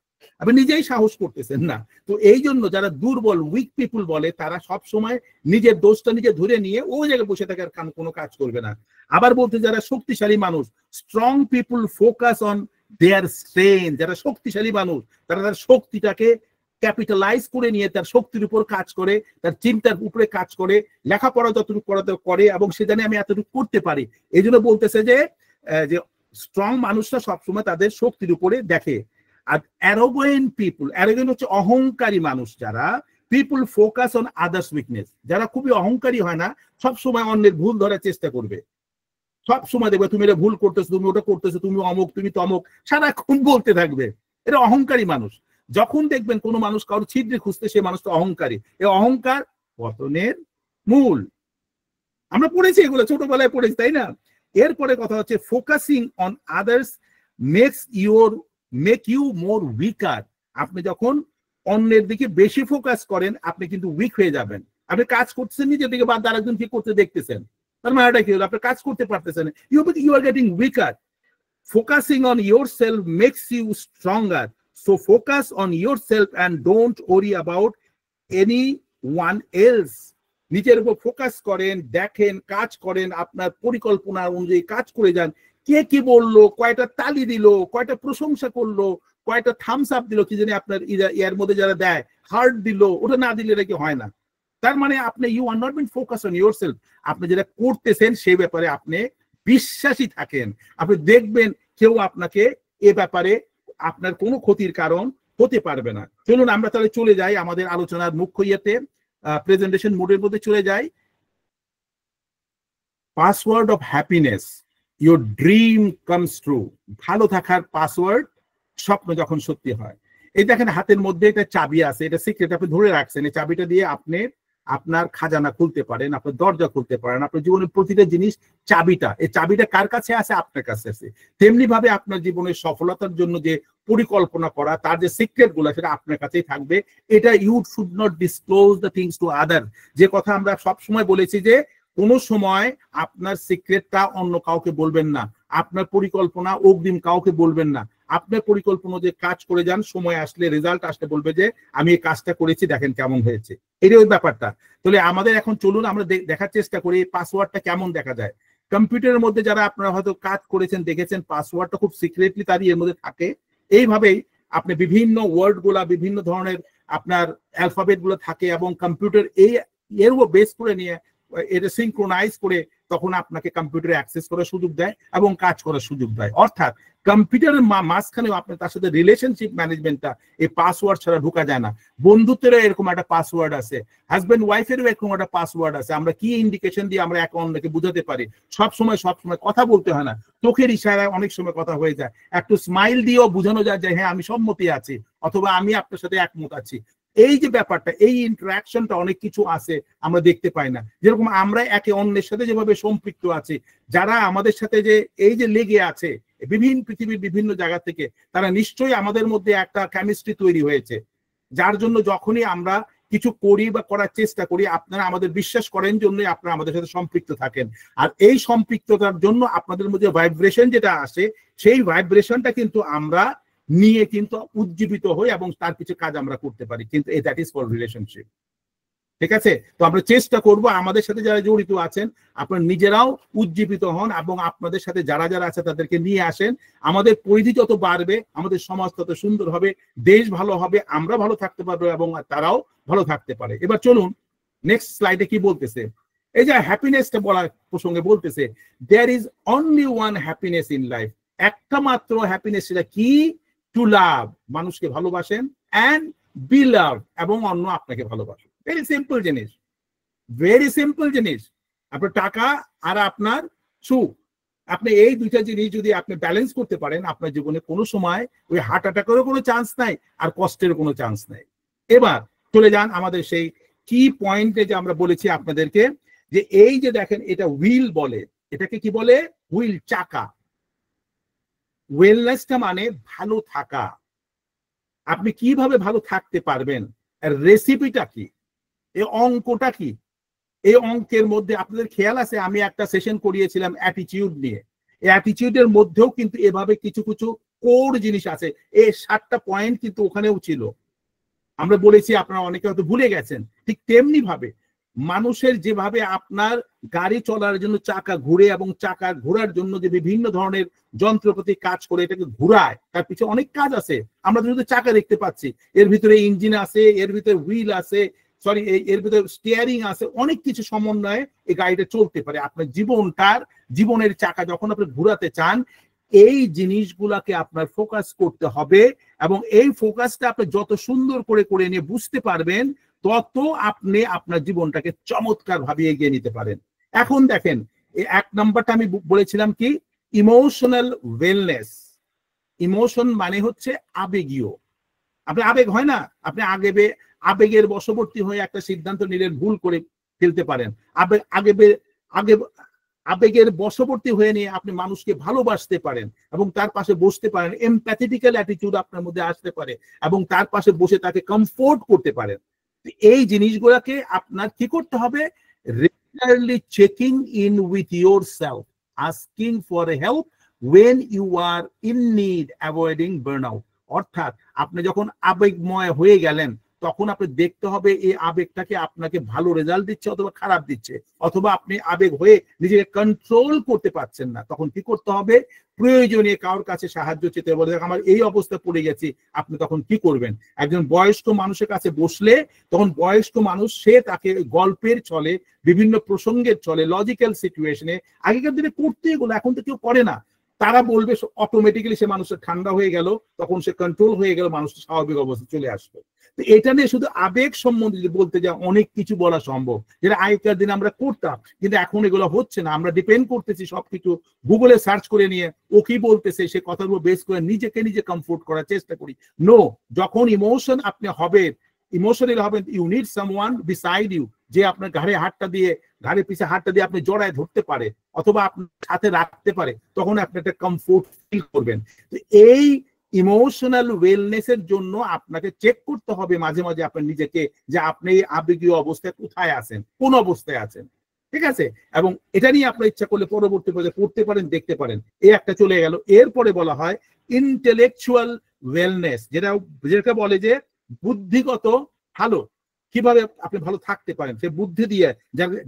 আপনি নিজেই সাহস করতেছেন না। তো এই জন্য যারা দুর্বল, উইক পিপুল বলে, তারা সব সময় নিজের দোষটা নিজে ধরে নিয়ে ওই জায়গায় বসে থাকে, আর কোনো কাজ করবে না। আবার বলতে যারা শক্তিশালী মানুষ, strong people focus on their strength. যারা শক্তিশালী মানুষ তারা তার শক্তিটাকে ক্যাপিটালাইজ করে নিয়ে তার শক্তির উপর কাজ করে, তার চিন্তার উপরে কাজ করে, লেখাপড়া যতটুকু করাতে করে এবং সে জানে আমি এতটুকু করতে পারি। এই জন্য বলতেছে যে স্ট্রং মানুষরা সবসময় তাদের শক্তির উপরে দেখে। আর অ্যারোগেন্ট পিপুল, অ্যারোগেন্ট হচ্ছে অহংকারী মানুষ। যারা পিপুল ফোকাস অন আদার্স উইকনেস, যারা খুবই অহংকারী হয় না, সবসময় অন্যের ভুল ধরার চেষ্টা করবে। সব সময় দেখবে তুমি এটা ভুল করতেছো, তুমি ওটা করতেছো, তুমি অমুক, তুমি তমুক, সারাক্ষণ বলতে থাকবে। এটা অহংকারী মানুষ। যখন দেখবেন কোনো মানুষ কারোর ছিদ্রে খুঁজতে, সে মানুষটা অহংকারী। এই অহংকার পতনের মূল। আমরা পড়েছি এগুলো, ছোটবেলায় পড়েছি, তাই না? এরপরে কথা হচ্ছে focusing on others make you more weaker. আপনি যখন অন্যের দিকে বেশি ফোকাস করেন, আপনি কিন্তু উইক হয়ে যাবেন। আপনি কাজ করতেছেন নিজের দিকে, বাদ আরেকজন কি করতে দেখতেছেন, তার মানে এটা কি হলো? আপনি কাজ করতে পারতেছেন, you are getting weaker. Focusing on yourself makes you stronger. So focus on yourself and don't worry about anyone else. নিজের উপর ফোকাস করেন, দেখেন, কাজ করেন, আপনার পরিকল্পনা অনুযায়ী কাজ করে যান। কে কি বললো, কয়টা তালি দিল, কয়টা প্রশংসা করলো, কয়টা থামস আপ দিল, কি জানি আপনার এর মধ্যে যারা দেয়, হার্ট দিল, ওটা না দিলে নাকি হয় না। তার মানে আপনি you are not been focus on yourself. আপনি যেটা করতেছেন সে ব্যাপারে আপনি বিশ্বাসী থাকেন। আপনি দেখবেন কেউ আপনাকে এ ব্যাপারে আপনার কোনো ক্ষতির কারণ হতে পারবে না। চলুন আমরা তাহলে চলে যাই আমাদের আলোচনার মুখ্য ইয়েতে, প্রেজেন্টেশন মোডের মধ্যে চলে যাই। Password of happiness, your dream comes true. ভালো থাকার পাসওয়ার্ড, স্বপ্ন যখন সত্যি হয়। এই দেখেন হাতের মধ্যে একটা চাবি আছে, এটা সিক্রেট, আপনি ধরে রাখছেন। এই চাবিটা দিয়ে আপনি আপনার খাজানা খুলতে পারেন, আপনার দরজা খুলতে পারেন, আপনার জীবনের প্রতিটা জিনিস। চাবিটা, এই চাবিটা কার কাছে আছে? আপনার কাছে আছে। তেমনি ভাবে আপনার জীবনের সফলতার জন্য যে পরিকল্পনা করা, তার যে সিক্রেট গুলো, সেটা আপনার কাছেই থাকবে। এটা you should not disclose the things to other. যে কথা আমরা সব সময় বলেছি যে কোনো সময় আপনার সিক্রেটটা অন্য কাউকে বলবেন না, আপনার পরিকল্পনা অগ্রিম কাউকে বলবেন না। আপনার পরিকল্পনা যে কাজ করে যান, সময় আসলে, রেজাল্ট আসলে বলবে যে আমি এই কাজটা করেছি, দেখেন কেমন হয়েছে। এটাই ওই ব্যাপারটা। তাহলে আমাদের এখন চলুন আমরা দেখার চেষ্টা করি পাসওয়ার্ডটা কেমন দেখা যায়। কম্পিউটারের মধ্যে যারা আপনারা হয়তো কাজ করেছেন, দেখেছেন পাসওয়ার্ডটা খুব সিক্রেটলি তারই এর মধ্যে থাকে। এইভাবেই আপনি বিভিন্ন ওয়ার্ড গুলা, বিভিন্ন ধরনের আপনার অ্যালফাবেট গুলো থাকে, এবং কম্পিউটার এর উপর বেস করে নিয়ে এটা সিনক্রোনাইজ করে তখন আপনাকে কম্পিউটারে অ্যাক্সেস করার সুযোগ দেয় এবং কাজ করার সুযোগ দেয়। অর্থাৎ কম্পিউটারের মাঝখানেও আপনার তার সাথে রিলেশনশিপ ম্যানেজমেন্টটা এই পাসওয়ার্ড ছাড়া ঢোকা যায় না। বন্ধুত্বেরও এরকম একটা পাসওয়ার্ড আছে, হাজব্যান্ড ওয়াইফেরও এরকম একটা পাসওয়ার্ড আছে। আমরা কি ইন্ডিকেশন দিয়ে আমরা একে অন্যকে বুঝাতে পারি। সবসময় কথা বলতে হয় না, চোখের ইশারায় অনেক সময় কথা হয়ে যায়। একটু স্মাইল দিয়েও বোঝানো যায় যে হ্যাঁ আমি সম্মতি আছি, অথবা আমি আপনার সাথে একমত আছি। এই যে ব্যাপারটা, এই ইন্টারাকশনটা অনেক কিছু আছে আমরা দেখতে পাই না। যেরকম আমরা একে অন্যের সাথে যেভাবে সম্পৃক্ত আছি, যারা আমাদের সাথে যে এই যে লেগে আছে পৃথিবীর বিভিন্ন জায়গা থেকে, তারা নিশ্চয়ই আমাদের মধ্যে একটা কেমিস্ট্রি তৈরি হয়েছে, যার জন্য যখনই আমরা কিছু করি বা করার চেষ্টা করি, আপনারা আমাদের বিশ্বাস করেন জন্যই আপনারা আমাদের সাথে সম্পৃক্ত থাকেন। আর এই সম্পৃক্ততার জন্য আপনাদের মধ্যে ভাইব্রেশন যেটা আসে, সেই ভাইব্রেশনটা কিন্তু আমরা নিয়ে কিন্তু উজ্জীবিত হই এবং তার কিছু কাজ আমরা করতে পারি, কিন্তু দ্যাট ইজ ফর রিলেশনশিপ। ঠিক আছে, তো আমরা চেষ্টা করব আমাদের সাথে যারা জড়িত আছেন আপনারা নিজেরাও উজ্জীবিত হন এবং আপনাদের সাথে যারা যারা আছে তাদেরকে নিয়ে আসেন। আমাদের পরিধি যত বাড়বে আমাদের সমাজ তত সুন্দর হবে, দেশ ভালো হবে, আমরা ভালো থাকতে পারবো এবং তারাও ভালো থাকতে পারে। এবার চলুন নেক্সট স্লাইডে কি বলতেছে। এই যে হ্যাপিনেসটা বলার প্রসঙ্গে বলতেছে, there is only one happiness in life, একটা মাত্র হ্যাপিনেস, সেটা কি? টু লাভ, মানুষকে ভালোবাসেন, অ্যান্ড বি লাভ, এবং অন্য আপনাকে ভালোবাসেন। ভেরি সিম্পল জিনিস, ভেরি সিম্পল জিনিস। আপনার টাকা আর আপনার সুখ, আপনি এই দুইটা জিনিস যদি আপনি ব্যালেন্স করতে পারেন, আপনার জীবনে কোনো সময় ওই হার্ট অ্যাটাকেরও কোনো চান্স নাই আর কষ্টের কোনো চান্স নাই। এবার চলে যান আমাদের সেই কি পয়েন্টে যে আমরা বলেছি আপনাদেরকে, যে এই যে দেখেন এটা হুইল বলে, এটাকে কি বলে? হুইল, চাকা। ওয়েলনেসটা মানে ভালো থাকা। আপনি কিভাবে ভালো থাকতে পারবেন, রেসিপিটা কি, এই অঙ্কটা কি? এই অঙ্কের মধ্যে আপনাদের খেয়াল আছে আমি একটা সেশন করিয়েছিলাম অ্যাটিটিউড নিয়ে, এই অ্যাটিটিউডের মধ্যেও কিন্তু এভাবে কিছু কিছু কোর জিনিস আছে, এই 7টা পয়েন্ট কিন্তু ওখানেও ছিল। আমরা বলেছি, আপনারা অনেকে হয়তো ভুলে গেছেন। ঠিক তেমনি ভাবে মানুষের যেভাবে আপনার গাড়ি চলার জন্য চাকা ঘুরে এবং চাকা ঘোরার জন্য যে বিভিন্ন ধরনের যন্ত্রপাতি কাজ করে এটাকে ঘুরায়, তার পিছনে অনেক কাজ আছে। আমরা শুধু চাকা দেখতে পাচ্ছি, এর ভিতরে ইঞ্জিন আছে, এর ভিতরে হুইল আছে, সরি এর ভিতরে স্টিয়ারিং আছে, অনেক কিছু সমন্বয়ে এই গাড়িটা চলতে পারে। আপনার জীবনের চাকা যখন আপনি ঘুরাতে চান, এই জিনিসগুলাকে আপনার ফোকাস করতে হবে, এবং এই ফোকাসটা আপনি যত সুন্দর করে করে নিয়ে বুঝতে পারবেন, তত আপনি আপনার জীবনটাকে চমৎকার ভাবে এগিয়ে নিতে পারেন। এখন দেখেন, এই 1 নাম্বারটা আমি বলেছিলাম কি? Emotional wellness. ইমোশন মানে হচ্ছে আবেগীয়। আপনি আবেগ হয় না, আপনি আবেগের বশবর্তী হয়ে একটা সিদ্ধান্ত নিলেন, ভুল করে ফেলতে পারেন। আবেগের বশবর্তী হয়ে নিয়ে আপনি মানুষকে ভালোবাসতে পারেন এবং তার পাশে বসতে পারেন, এমপ্যাথেটিক্যাল অ্যাটিটিউড আপনার মধ্যে আসতে পারে এবং তার পাশে বসে তাকে কমফোর্ট করতে পারেন। এই জিনিসগুলোকে আপনার কি করতে হবে? Regularly checking in with yourself, asking for help when you are in need, avoiding burnout। অর্থাৎ আপনি যখন আবেগময় হয়ে গেলেন, তখন আপনি দেখতে হবে এই আবেগটাকে আপনাকে ভালো রেজাল্ট দিচ্ছে অথবা খারাপ দিচ্ছে, অথবা আপনি আবেগ হয়ে নিজেকে কন্ট্রোল করতে পারছেন না। তখন কি করতে হবে? প্রয়োজনীয় কারোর কাছে সাহায্য চেতে বলে, আমার এই অবস্থা পড়ে গেছি। আপনি তখন কি করবেন? একজন বয়স্ক মানুষের কাছে বসলে তখন বয়স্ক মানুষ সে তাকে গল্পের ছলে, বিভিন্ন প্রসঙ্গের ছলে, লজিক্যাল সিচুয়েশনে, আগেকার দিনে করতে এগুলো, এখন তো কেউ করে না। তারা বলবে, অটোমেটিক্যালি সে মানুষের ঠান্ডা হয়ে গেল, তখন সে কন্ট্রোল হয়ে গেল, মানুষের স্বাভাবিক অবস্থা চলে আসবে। তো এটা নিয়ে শুধু আবেগ সম্বন্ধে বলতে যা অনেক কিছু বলা সম্ভব, যেটা আগেকার দিনে আমরা করতাম, কিন্তু এখন এগুলো হচ্ছে না। আমরা ডিপেন্ড করতেছি সবকিছু গুগলে সার্চ করে নিয়ে, ও কি বলতেছে সে কথাগুলো বেস করে নিজেকে নিজে কমফোর্ট করার চেষ্টা করি। নো, যখন ইমোশন আপনি হবে, ইমোশনাল হবেন, you need someone beside you, যে আপনার ঘাড়ের পিছে হাতটা দিয়ে আপনি জড়ায় ধরতে পারে অথবা আপনার সাথে রাখতে পারে, তখন আপনি একটা কমফোর্ট ফিল করবেন। তো এই ইমোশনাল ওয়েলনেসের জন্য আপনাকে চেক করতে হবে মাঝে মাঝে আপনার নিজেকে, যে আপনি আবেগীয় অবস্থায় কোথায় আছেন, কোন অবস্থায় আছেন। ঠিক আছে, এবং এটা নিয়ে আপনার ইচ্ছা করলে পরবর্তী পর্যায়ে পড়তে পারেন, দেখতে পারেন। এই একটা চলে গেল। এরপরে বলা হয় ইন্টেলেকচুয়াল ওয়েলনেস, যেটা বলে যে বুদ্ধিগত ভালো, কিভাবে আপনি ভালো থাকতে পারেন সে বুদ্ধি দিয়ে।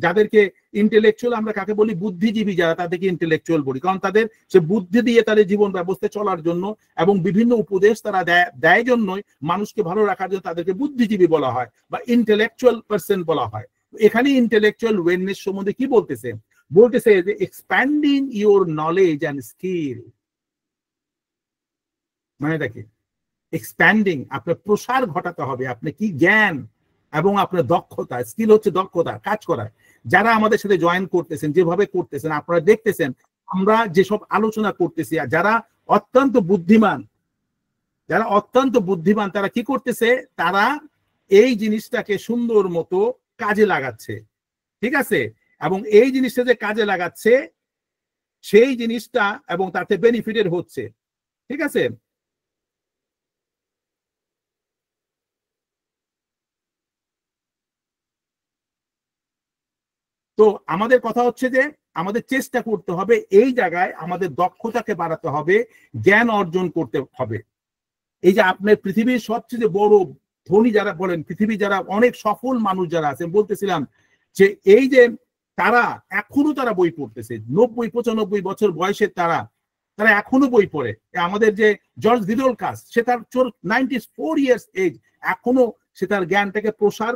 যাদেরকে ইন্টেলেকচুয়াল আমরা কাকে বলি? বুদ্ধিজীবী যারা, তাদেরকে ইন্টেলেকচুয়াল বলি, কারণ তাদের সে বুদ্ধি দিয়ে তাদের জীবন ব্যবস্থা চলার জন্য এবং বিভিন্ন উপদেশ তারা দেয় জন্যই মানুষকে ভালো রাখার জন্য তাদেরকে বুদ্ধিজীবী বলা হয় বা ইন্টেলেকচুয়াল পারসন বলা হয়। এখানে ইন্টেলেকচুয়াল ওয়েলনেস সম্বন্ধে কি বলতেছে? বলতেছে যে expanding your knowledge and skill. মানে দেখি, এক্সপ্যান্ডিং, আপনার প্রসার ঘটাতে হবে, আপনি কি জ্ঞান এবং আপনার দক্ষতা, স্কিল হচ্ছে দক্ষতা, কাজ করা। যারা আমাদের সাথে জয়েন করতেছেন, যেভাবে করতেছেন, আপনারা দেখতেছেন আমরা যেসব আলোচনা করতেছি, আর যারা অত্যন্ত বুদ্ধিমান তারা কি করতেছে? তারা এই জিনিসটাকে সুন্দর মতো কাজে লাগাচ্ছে। ঠিক আছে, এবং এই জিনিসটা যে কাজে লাগাচ্ছে সেই জিনিসটা এবং তাতে বেনিফিটেড হচ্ছে। ঠিক আছে, তো আমাদের কথা হচ্ছে যে আমাদের চেষ্টা করতে হবে এই জায়গায় আমাদের দক্ষতাকে বাড়াতে হবে, জ্ঞান অর্জন করতে হবে। এই যে আপনার পৃথিবীর সবচেয়ে বড় ধনী যারা বলেন, পৃথিবী যারা অনেক সফল মানুষ যারা আছেন, বলতেছিলাম যে এই যে তারা এখনো তারা বই পড়তেছে, 90-95 বছর বয়সের তারা এখনো বই পড়ে। আমাদের যে জর্জ ভিদোলকাস, সে তার 94 ইয়ার্স এজ, এখনো সে তার জ্ঞানটাকে প্রসার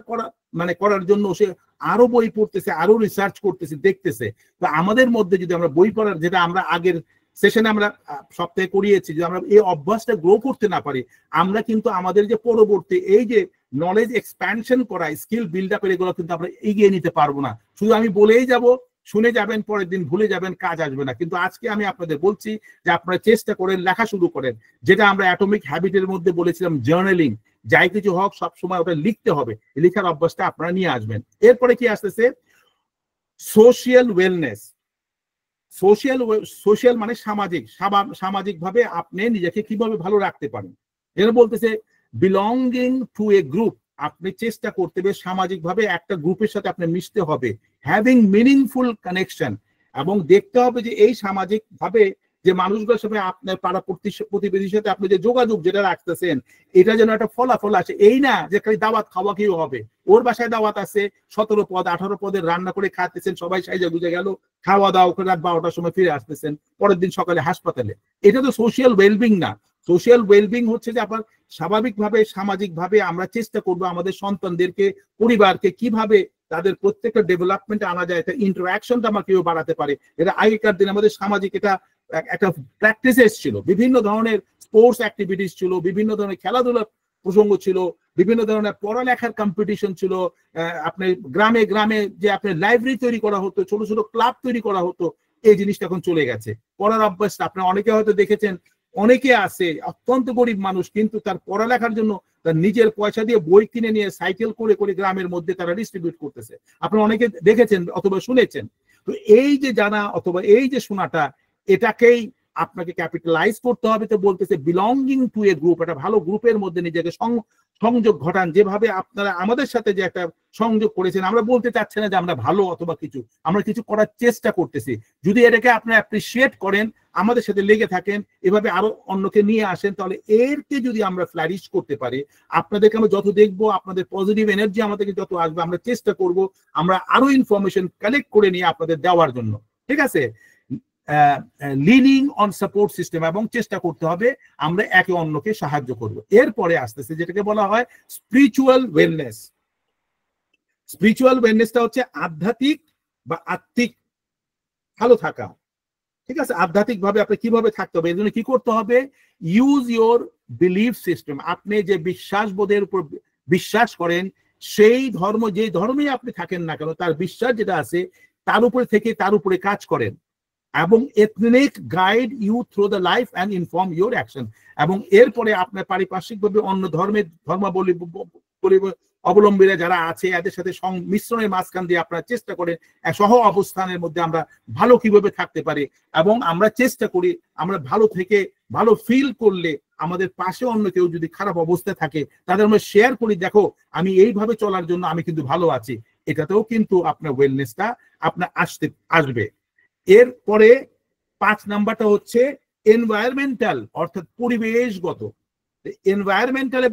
করার জন্য সে আরো বই পড়তেছে, আরো রিসার্চ করতেছে, দেখতেছে। তো আমাদের মধ্যে যদি আমরা বই পড়ার, যেটা আমরা আগের সেশনে আমরা সপ্তাহে করিয়েছি, যদি আমরা এই অভ্যাসটা গ্রো করতে না পারি, আমরা কিন্তু আমাদের যে পরবর্তী এই যে নলেজ এক্সপ্যানশন করা, স্কিল বিল্ড আপের, এগুলো কিন্তু আমরা এগিয়ে নিতে পারবো না। শুধু আমি বলেই যাব, শুনে যাবেন, পরের দিন ভুলে যাবেন, কাজ আসবে না। কিন্তু আজকে আমি আপনাদের বলছি যে আপনারা চেষ্টা করেন, লেখা শুরু করেন। যেটা আমরা অ্যাটমিক হ্যাবিটের মধ্যে বলেছিলাম, জার্নালিং, যাই কিছু হোক সবসময় ওটা লিখতে হবে, লেখার অভ্যাসটা আপনারা নিয়ে আসবেন। এরপরে কি আসতেছে? Social wellness. সোশিয়াল মানে সামাজিকভাবে আপনি নিজেকে কিভাবে ভালো রাখতে পারেন। এর বলতেছে বিলঙ্গিং টু এ গ্রুপ, আপনি চেষ্টা করতে হবে সামাজিকভাবে একটা গ্রুপের সাথে আপনি মিশতে হবে, হ্যাভিং মিনিংফুল কানেকশন, এবং দেখতে হবে যে এই সামাজিক ভাবে যে মানুষগুলোর সাথে আপনার পাড়া প্রতিবেশীর সাথে আপনি যে যোগাযোগ যেটা রাখতেছেন, এটা যেন একটা ফলাফল আসে। এই না যে খালি দাওয়াত খাওয়া কেউ হবে, ওর বাসায় দাওয়াত আছে, 17 পদ 18 পদের রান্না করে খাচ্ছেন, সবাই সাইজা গুজে গেল, খাওয়া দাওয়া করে রাত 12টার সময় ফিরে আসতেছেন, পরের দিন সকালে হাসপাতালে। এটা তো সোশিয়াল ওয়েলবিং না। সোশিয়াল ওয়েলবিং হচ্ছে যে আপনার স্বাভাবিকভাবে সামাজিকভাবে আমরা চেষ্টা করবো আমাদের সন্তানদেরকে, পরিবারকে কিভাবে তাদের প্রত্যেকটা ডেভেলপমেন্টে আনা যায়, এটা ইন্টারাকশনটা আমরা কেউ বাড়াতে পারে। এটা আগেকার দিন আমাদের সামাজিক এটা একটা প্র্যাকটিসেস ছিল, বিভিন্ন ধরনের স্পোর্টস অ্যাক্টিভিটিস ছিল, বিভিন্ন ধরনের খেলাধুলার প্রসঙ্গ ছিল, বিভিন্ন ধরনের পড়ালেখার কম্পিটিশন ছিল। আপনার গ্রামে গ্রামে যে আপনার লাইব্রেরি তৈরি করা হতো, ছোট ছোট ক্লাব তৈরি করা হতো, এই জিনিসটা এখন চলে গেছে। পড়ার অভ্যাসটা আপনার অনেকে হয়তো দেখেছেন, অনেকে আছে অত্যন্ত গরিব মানুষ, কিন্তু তার পড়ালেখার জন্য তার নিজের পয়সা দিয়ে বই কিনে নিয়ে সাইকেল করে করে গ্রামের মধ্যে তারা ডিস্ট্রিবিউট করতেছে। আপনারা অনেকে দেখেছেন অথবা শুনেছেন। তো এই যে জানা অথবা এই যে শোনাটা, এটাকেই আপনাকে ক্যাপিটালাইজ করতে হবে। তো বলতেছে বিলঙ্গিং টু এ গ্রুপ, একটা ভালো গ্রুপের মধ্যে নিজেকে সংযোগ ঘটান। যেভাবে আপনারা আমাদের সাথে যে একটা সংযোগ করেছেন, আমরা বলতে চাচ্ছি না যে আমরা ভালো অথবা কিছু, আমরা কিছু করার চেষ্টা করতেছি। যদি এটাকে আপনি অ্যাপ্রিসিয়েট করেন, আমাদের সাথে লেগে থাকেন, এভাবে আরো অন্যকে নিয়ে আসেন, তাহলে এরকে যদি আমরা ফ্লারিশ করতে পারি, আপনাদেরকে আমরা যত দেখবো, আপনাদের পজিটিভ এনার্জি আমাদেরকে যত আসবে, আমরা চেষ্টা করব আমরা আরো ইনফরমেশন কালেক্ট করে নিয়ে আপনাদের দেওয়ার জন্য। ঠিক আছে? লিনিং অন সাপোর্ট সিস্টেম, এবং চেষ্টা করতে হবে আমরা একে অন্যকে সাহায্য করব। এরপরে আসতেছে যেটাকে বলা হয় স্পিরিচুয়াল ওয়েলনেস। স্পিরিচুয়াল ওয়েলনেসটা হচ্ছে আধ্যাত্মিক বা আত্মিক ভালো থাকা। ঠিক আছে? আধ্যাত্মিক ভাবে আপনি কিভাবে থাকতে হবে, এর জন্য কি করতে হবে? Use your belief system. আপনি যে বিশ্বাসবোধের উপর বিশ্বাস করেন, সেই ধর্ম, যে ধর্মে আপনি থাকেন না কেন, তার বিশ্বাস যেটা আছে তার উপরে থেকে তার উপরে কাজ করেন, এবং ethnic guide you through the life and inform your action. এবং এরপরে আপনার পারিপার্শ্বিকভাবে অন্য ধর্মাবলী অবলম্বীরা যারা আছে, এদের সাথে মিশ্রণের মাঝখান দিয়ে আপনারা চেষ্টা করেন সহ অবস্থানের মধ্যে আমরা ভালো কিভাবে থাকতে পারি, এবং আমরা চেষ্টা করি আমরা ভালো থেকে ভালো ফিল করলে আমাদের পাশে অন্য কেউ যদি খারাপ অবস্থায় থাকে, তাদের আমরা শেয়ার করি, দেখো আমি এইভাবে চলার জন্য আমি কিন্তু ভালো আছি। এটাতেও কিন্তু আপনার ওয়েলনেসটা আপনার আসবে। এরপরে 5 নাম্বারটা হচ্ছে এনভায়রনমেন্টাল, অর্থাৎ পরিবেশগত। এনভায়রনমেন্টালে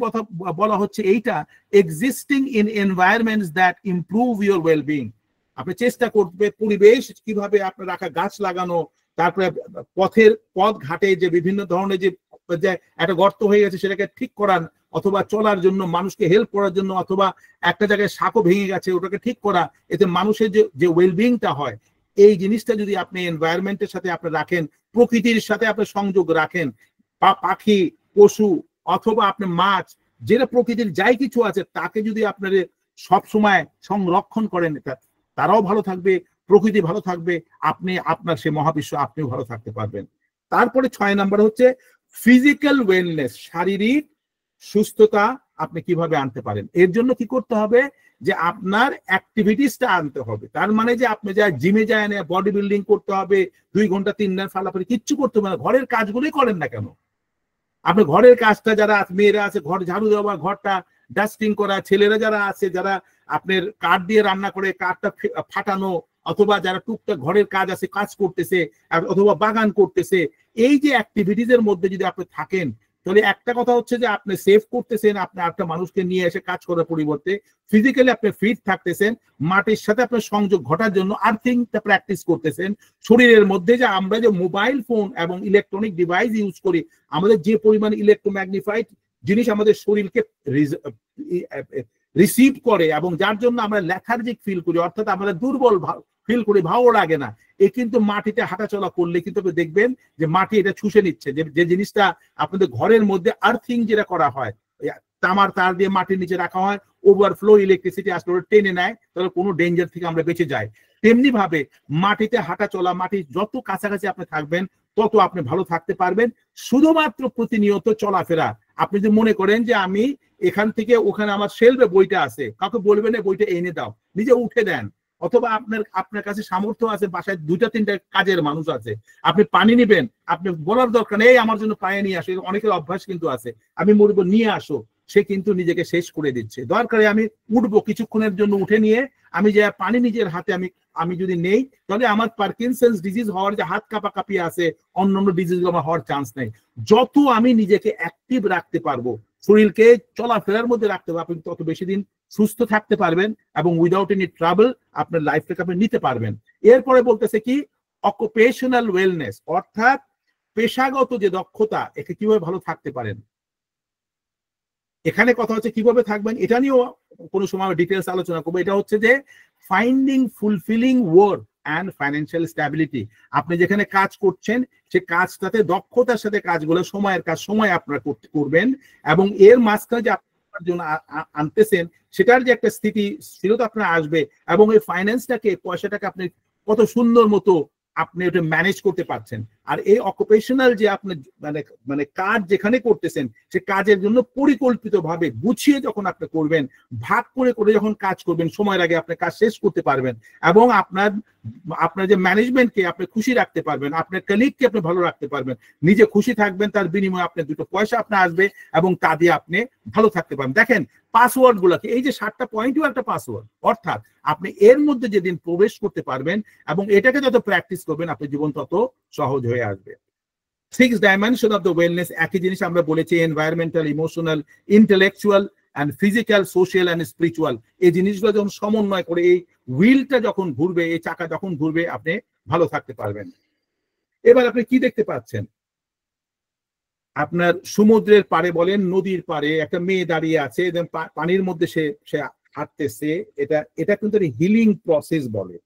বলা হচ্ছে এইটা, existing in environments that improve your wellbeing. আপনি চেষ্টা করবে পরিবেশ কিভাবে আপনার রাখা, গাছ লাগানো, তারপরে পথ ঘাটে যে বিভিন্ন ধরনের যে একটা গর্ত হয়ে গেছে সেটাকে ঠিক করান, অথবা চলার জন্য মানুষকে হেল্প করার জন্য, অথবা একটা জায়গায় সাঁকো ভেঙে গেছে ওটাকে ঠিক করা, এতে মানুষের যে ওয়েলবিংটা হয়, এই জিনিসটা যদি আপনি এনভায়রনমেন্টের সাথে আপনি রাখেন, প্রকৃতির সাথে আপনি সংযোগ রাখেন, পাখি, পশু অথবা আপনি মাছ, যেটা প্রকৃতির যাই কিছু আছে তাকে যদি আপনার সবসময় সংরক্ষণ করেন, তারাও ভালো থাকবে, প্রকৃতি ভালো থাকবে, আপনি আপনার সে মহাবিশ্ব আপনিও ভালো থাকতে পারবেন। তারপরে 6 নাম্বার হচ্ছে ফিজিক্যাল ওয়েলনেস, শারীরিক সুস্থতা আপনি কিভাবে আনতে পারেন। এর জন্য কি করতে হবে? যে আপনার অ্যাক্টিভিটিসটা আনতে হবে। তার মানে যে আপনি যা জিমে যায় না, বডি বিল্ডিং করতে হবে, 2 ঘন্টা 3 ঘন্টা ফালাফালি কিচ্ছু করতে হবে না, ঘরের কাজগুলোই করেন না কেন। আপনি ঘরের কাজটা, যারা মেয়েরা আছে ঘর ঝাড়ু দেওয়া, ঘরটা ডাস্টিং করা, ছেলেরা যারা আছে যারা আপনার কাঠ দিয়ে রান্না করে কাঠটা ফাটানো, অথবা যারা টুকটাক ঘরের কাজ আছে কাজ করতেছে, অথবা বাগান করতেছে, এই যে অ্যাক্টিভিটিস এর মধ্যে যদি আপনি থাকেন, তাহলে একটা কথা হচ্ছে যে আপনি সেভ করতেছেন, আপনি একটা মানুষকে নিয়ে এসে কাজ করার পরিবর্তে ফিজিক্যালি আপনি ফিট থাকতেছেন, মাটির সাথে আপনার সংযোগ ঘটার জন্য আর্থিংটা প্র্যাকটিস করতেছেন। শরীরের মধ্যে যে আমরা যে মোবাইল ফোন এবং ইলেকট্রনিক ডিভাইস ইউজ করি, আমাদের যে পরিমাণ ইলেকট্রোম্যাগনিফাইড জিনিস আমাদের শরীরকে রিসিভ করে এবং যার জন্য আমরা লেথার্জিক ফিল করি, অর্থাৎ আমরা দুর্বল ফিল করি, ভালো লাগে না, এ কিন্তু মাটিতে হাঁটাচলা করলে কিন্তু আপনি দেখবেন যে মাটি এটা শুষে নিচ্ছে। যে জিনিসটা আপনাদের ঘরের মধ্যে আর্থিং যেটা করা হয়, তামার তার দিয়ে মাটির নিচে রাখা হয়, ওভারফ্লো ইলেকট্রিসিটি আসলে ওটা টেনে নেয়, তাহলে কোনো ডেঞ্জার থেকে আমরা বেঁচে যাই। তেমনি ভাবে মাটিতে হাঁটা চলা, মাটির যত কাছাকাছি আপনি থাকবেন তত আপনি ভালো থাকতে পারবেন। শুধুমাত্র প্রতিনিয়ত চলাফেরা। আপনি যদি মনে করেন যে আমি এখান থেকে ওখানে আমার শেলফে বইটা আছে, কাউকে বলবেন না বইটা এনে দাও, নিজে উঠে দেন। অথবা আপনার কাছে সামর্থ্য আছে, বাসায় 2-3টা কাজের মানুষ আছে, আপনি পানি নেবেন, আপনি বলার দরকার নেই আমার জন্য পানি নিয়ে আসো, অনেকের অভ্যাস কিন্তু আছে, আমি বলবো নিয়ে আসো, সে কিন্তু নিজেকে শেষ করে দিচ্ছে। দরকারে আমি উঠবো, কিছুক্ষণের জন্য উঠে নিয়ে আমি যে পানি নিজের হাতে আমি যদি নেই, তাহলে আমার পার্কিনসন্স ডিজিজ হওয়ার যে হাত কাঁপাকাঁপি আছে, অন্যান্য ডিজিজ আমার হওয়ার চান্স নেই। যত আমি নিজেকে অ্যাক্টিভ রাখতে পারবো, শরীরকে চলাফেরার মধ্যে রাখতে পারবো, আপনি তত বেশি দিন সুস্থ থাকতে পারবেন এবং উইদাউট এনি ট্রাবল আপনার লাইফটাকে আপনি নিতে পারবেন। এরপরে বলতেছে কি অকুপেশনাল ওয়েলনেস, অর্থাৎ পেশাগত যে দক্ষতা, একে কিভাবে ভালো থাকতে পারেন। এখানে কথা হচ্ছে কিভাবে থাকবেন, এটা নিয়েও কোনো সময় ডিটেলস আলোচনা করবো। এটা হচ্ছে যে finding fulfilling work and financial stability. আপনি যেখানে কাজ করছেন সে কাজটাতে দক্ষতার সাথে কাজগুলো, সময়ের কাজ সময় আপনারা করবেন, এবং এর মাঝখানে যে আপনার জন্য আনতেছেন সেটার যে একটা স্থিরতা আপনার আসবে, এবং এই ফাইন্যান্সটাকে, পয়সাটাকে আপনি কত সুন্দর মতো আপনি ওটা ম্যানেজ করতে পারছেন। আর এই অকুপেশনাল যে আপনি মানে কাজ যেখানে করতেছেন, সে কাজের জন্য পরিকল্পিতভাবে গুছিয়ে যখন আপনি করবেন, ভাগ করে করে যখন কাজ করবেন, সময়ের আগে আপনি কাজ শেষ করতে পারবেন, এবং আপনার যে ম্যানেজমেন্টকে আপনি খুশি রাখতে পারবেন, আপনার কলিগকে আপনি ভালো রাখতে পারবেন, নিজে খুশি থাকবেন, তার বিনিময়ে আপনার 2টো পয়সা আপনার আসবে এবং তা দিয়ে আপনি ভালো থাকতে পারবেন। দেখেন পাসওয়ার্ড গুলাকে, এই যে 7টা পয়েন্টও একটা পাসওয়ার্ড, অর্থাৎ আপনি এর মধ্যে যেদিন প্রবেশ করতে পারবেন এবং এটাকে যত প্র্যাকটিস করবেন, আপনার জীবন তত সহজ হয়ে আসবে। 6 ডাইমেনশন অফ দ্য ওয়েলনেস, একই জিনিস আমরা বলেছি, environmental, emotional, intellectual and physical, social and spiritual. এই জিনিসগুলো যখন সমন্বয় করে এই হুইলটা যখন ঘুরবে, এই চাকা যখন ঘুরবে, আপনি ভালো থাকতে পারবেন। এবার আপনি কি দেখতে পাচ্ছেন, আপনার সমুদ্রের পাড়ে বলেন, নদীর পাড়ে একটা মেয়ে দাঁড়িয়ে আছে, পানির মধ্যে সে হাঁটতেছে। এটা কিন্তু হিলিং প্রসেস বলে।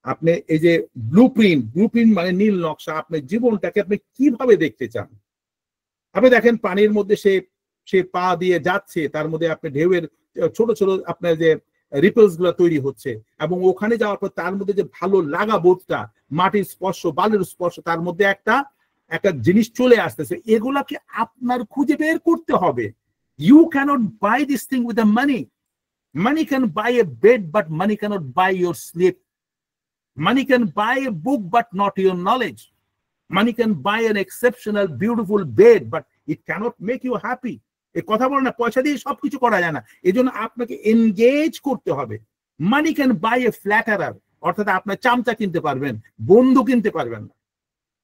আপনি এই যে ব্লুপ্রিন্ট মানে নীল নকশা, আপনার জীবনটাকে আপনি কিভাবে দেখতে চান। আপনি দেখেন পানির মধ্যে সে পা দিয়ে যাচ্ছে, তার মধ্যে আপনি ঢেউয়ের ছোট ছোট আপনার যে রিপলস গুলো তৈরি হচ্ছে, এবং ওখানে যাওয়ার পর তার মধ্যে যে ভালো লাগা বোধটা, মাটির স্পর্শ, বালুর স্পর্শ, তার মধ্যে একটা জিনিস চলে আসতেছে। এগুলাকে আপনার খুঁজে বের করতে হবে। You can't buy this thing with the money. Money can buy a bed, but money can't buy your sleep. Money can buy a book, but not your knowledge. Money can buy an exceptional, beautiful bed, but it cannot make you happy. এই কথা বলে না, পয়সা দিয়ে সবকিছু করা যায় না, এই জন্য আপনাকে এনগেজ করতে হবে। মানি ক্যান বাই এ ফ্ল্যাটারার, অর্থাৎ আপনার চামচা কিনতে পারবেন, বন্ধু কিনতে পারবেন না,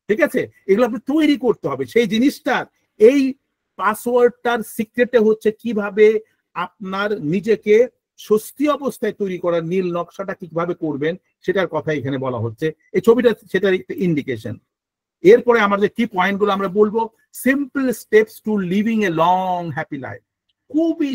ঠিক আছে? এগুলো আপনি তৈরি করতে হবে। সেই জিনিসটার এই পাসওয়ার্ডটার সিক্রেটে হচ্ছে কিভাবে আপনার নিজেকে স্বস্তি অবস্থায় তৈরি করার নীল নকশাটা কিভাবে করবেন, সেটার কথা এখানে বলা হচ্ছে। এই ছবিটা সেটার একটা ইন্ডিকেশন। এরপরে আমার যে কি পয়েন্টগুলো আমরা বলবো, simple steps to living a long happy life. খুবই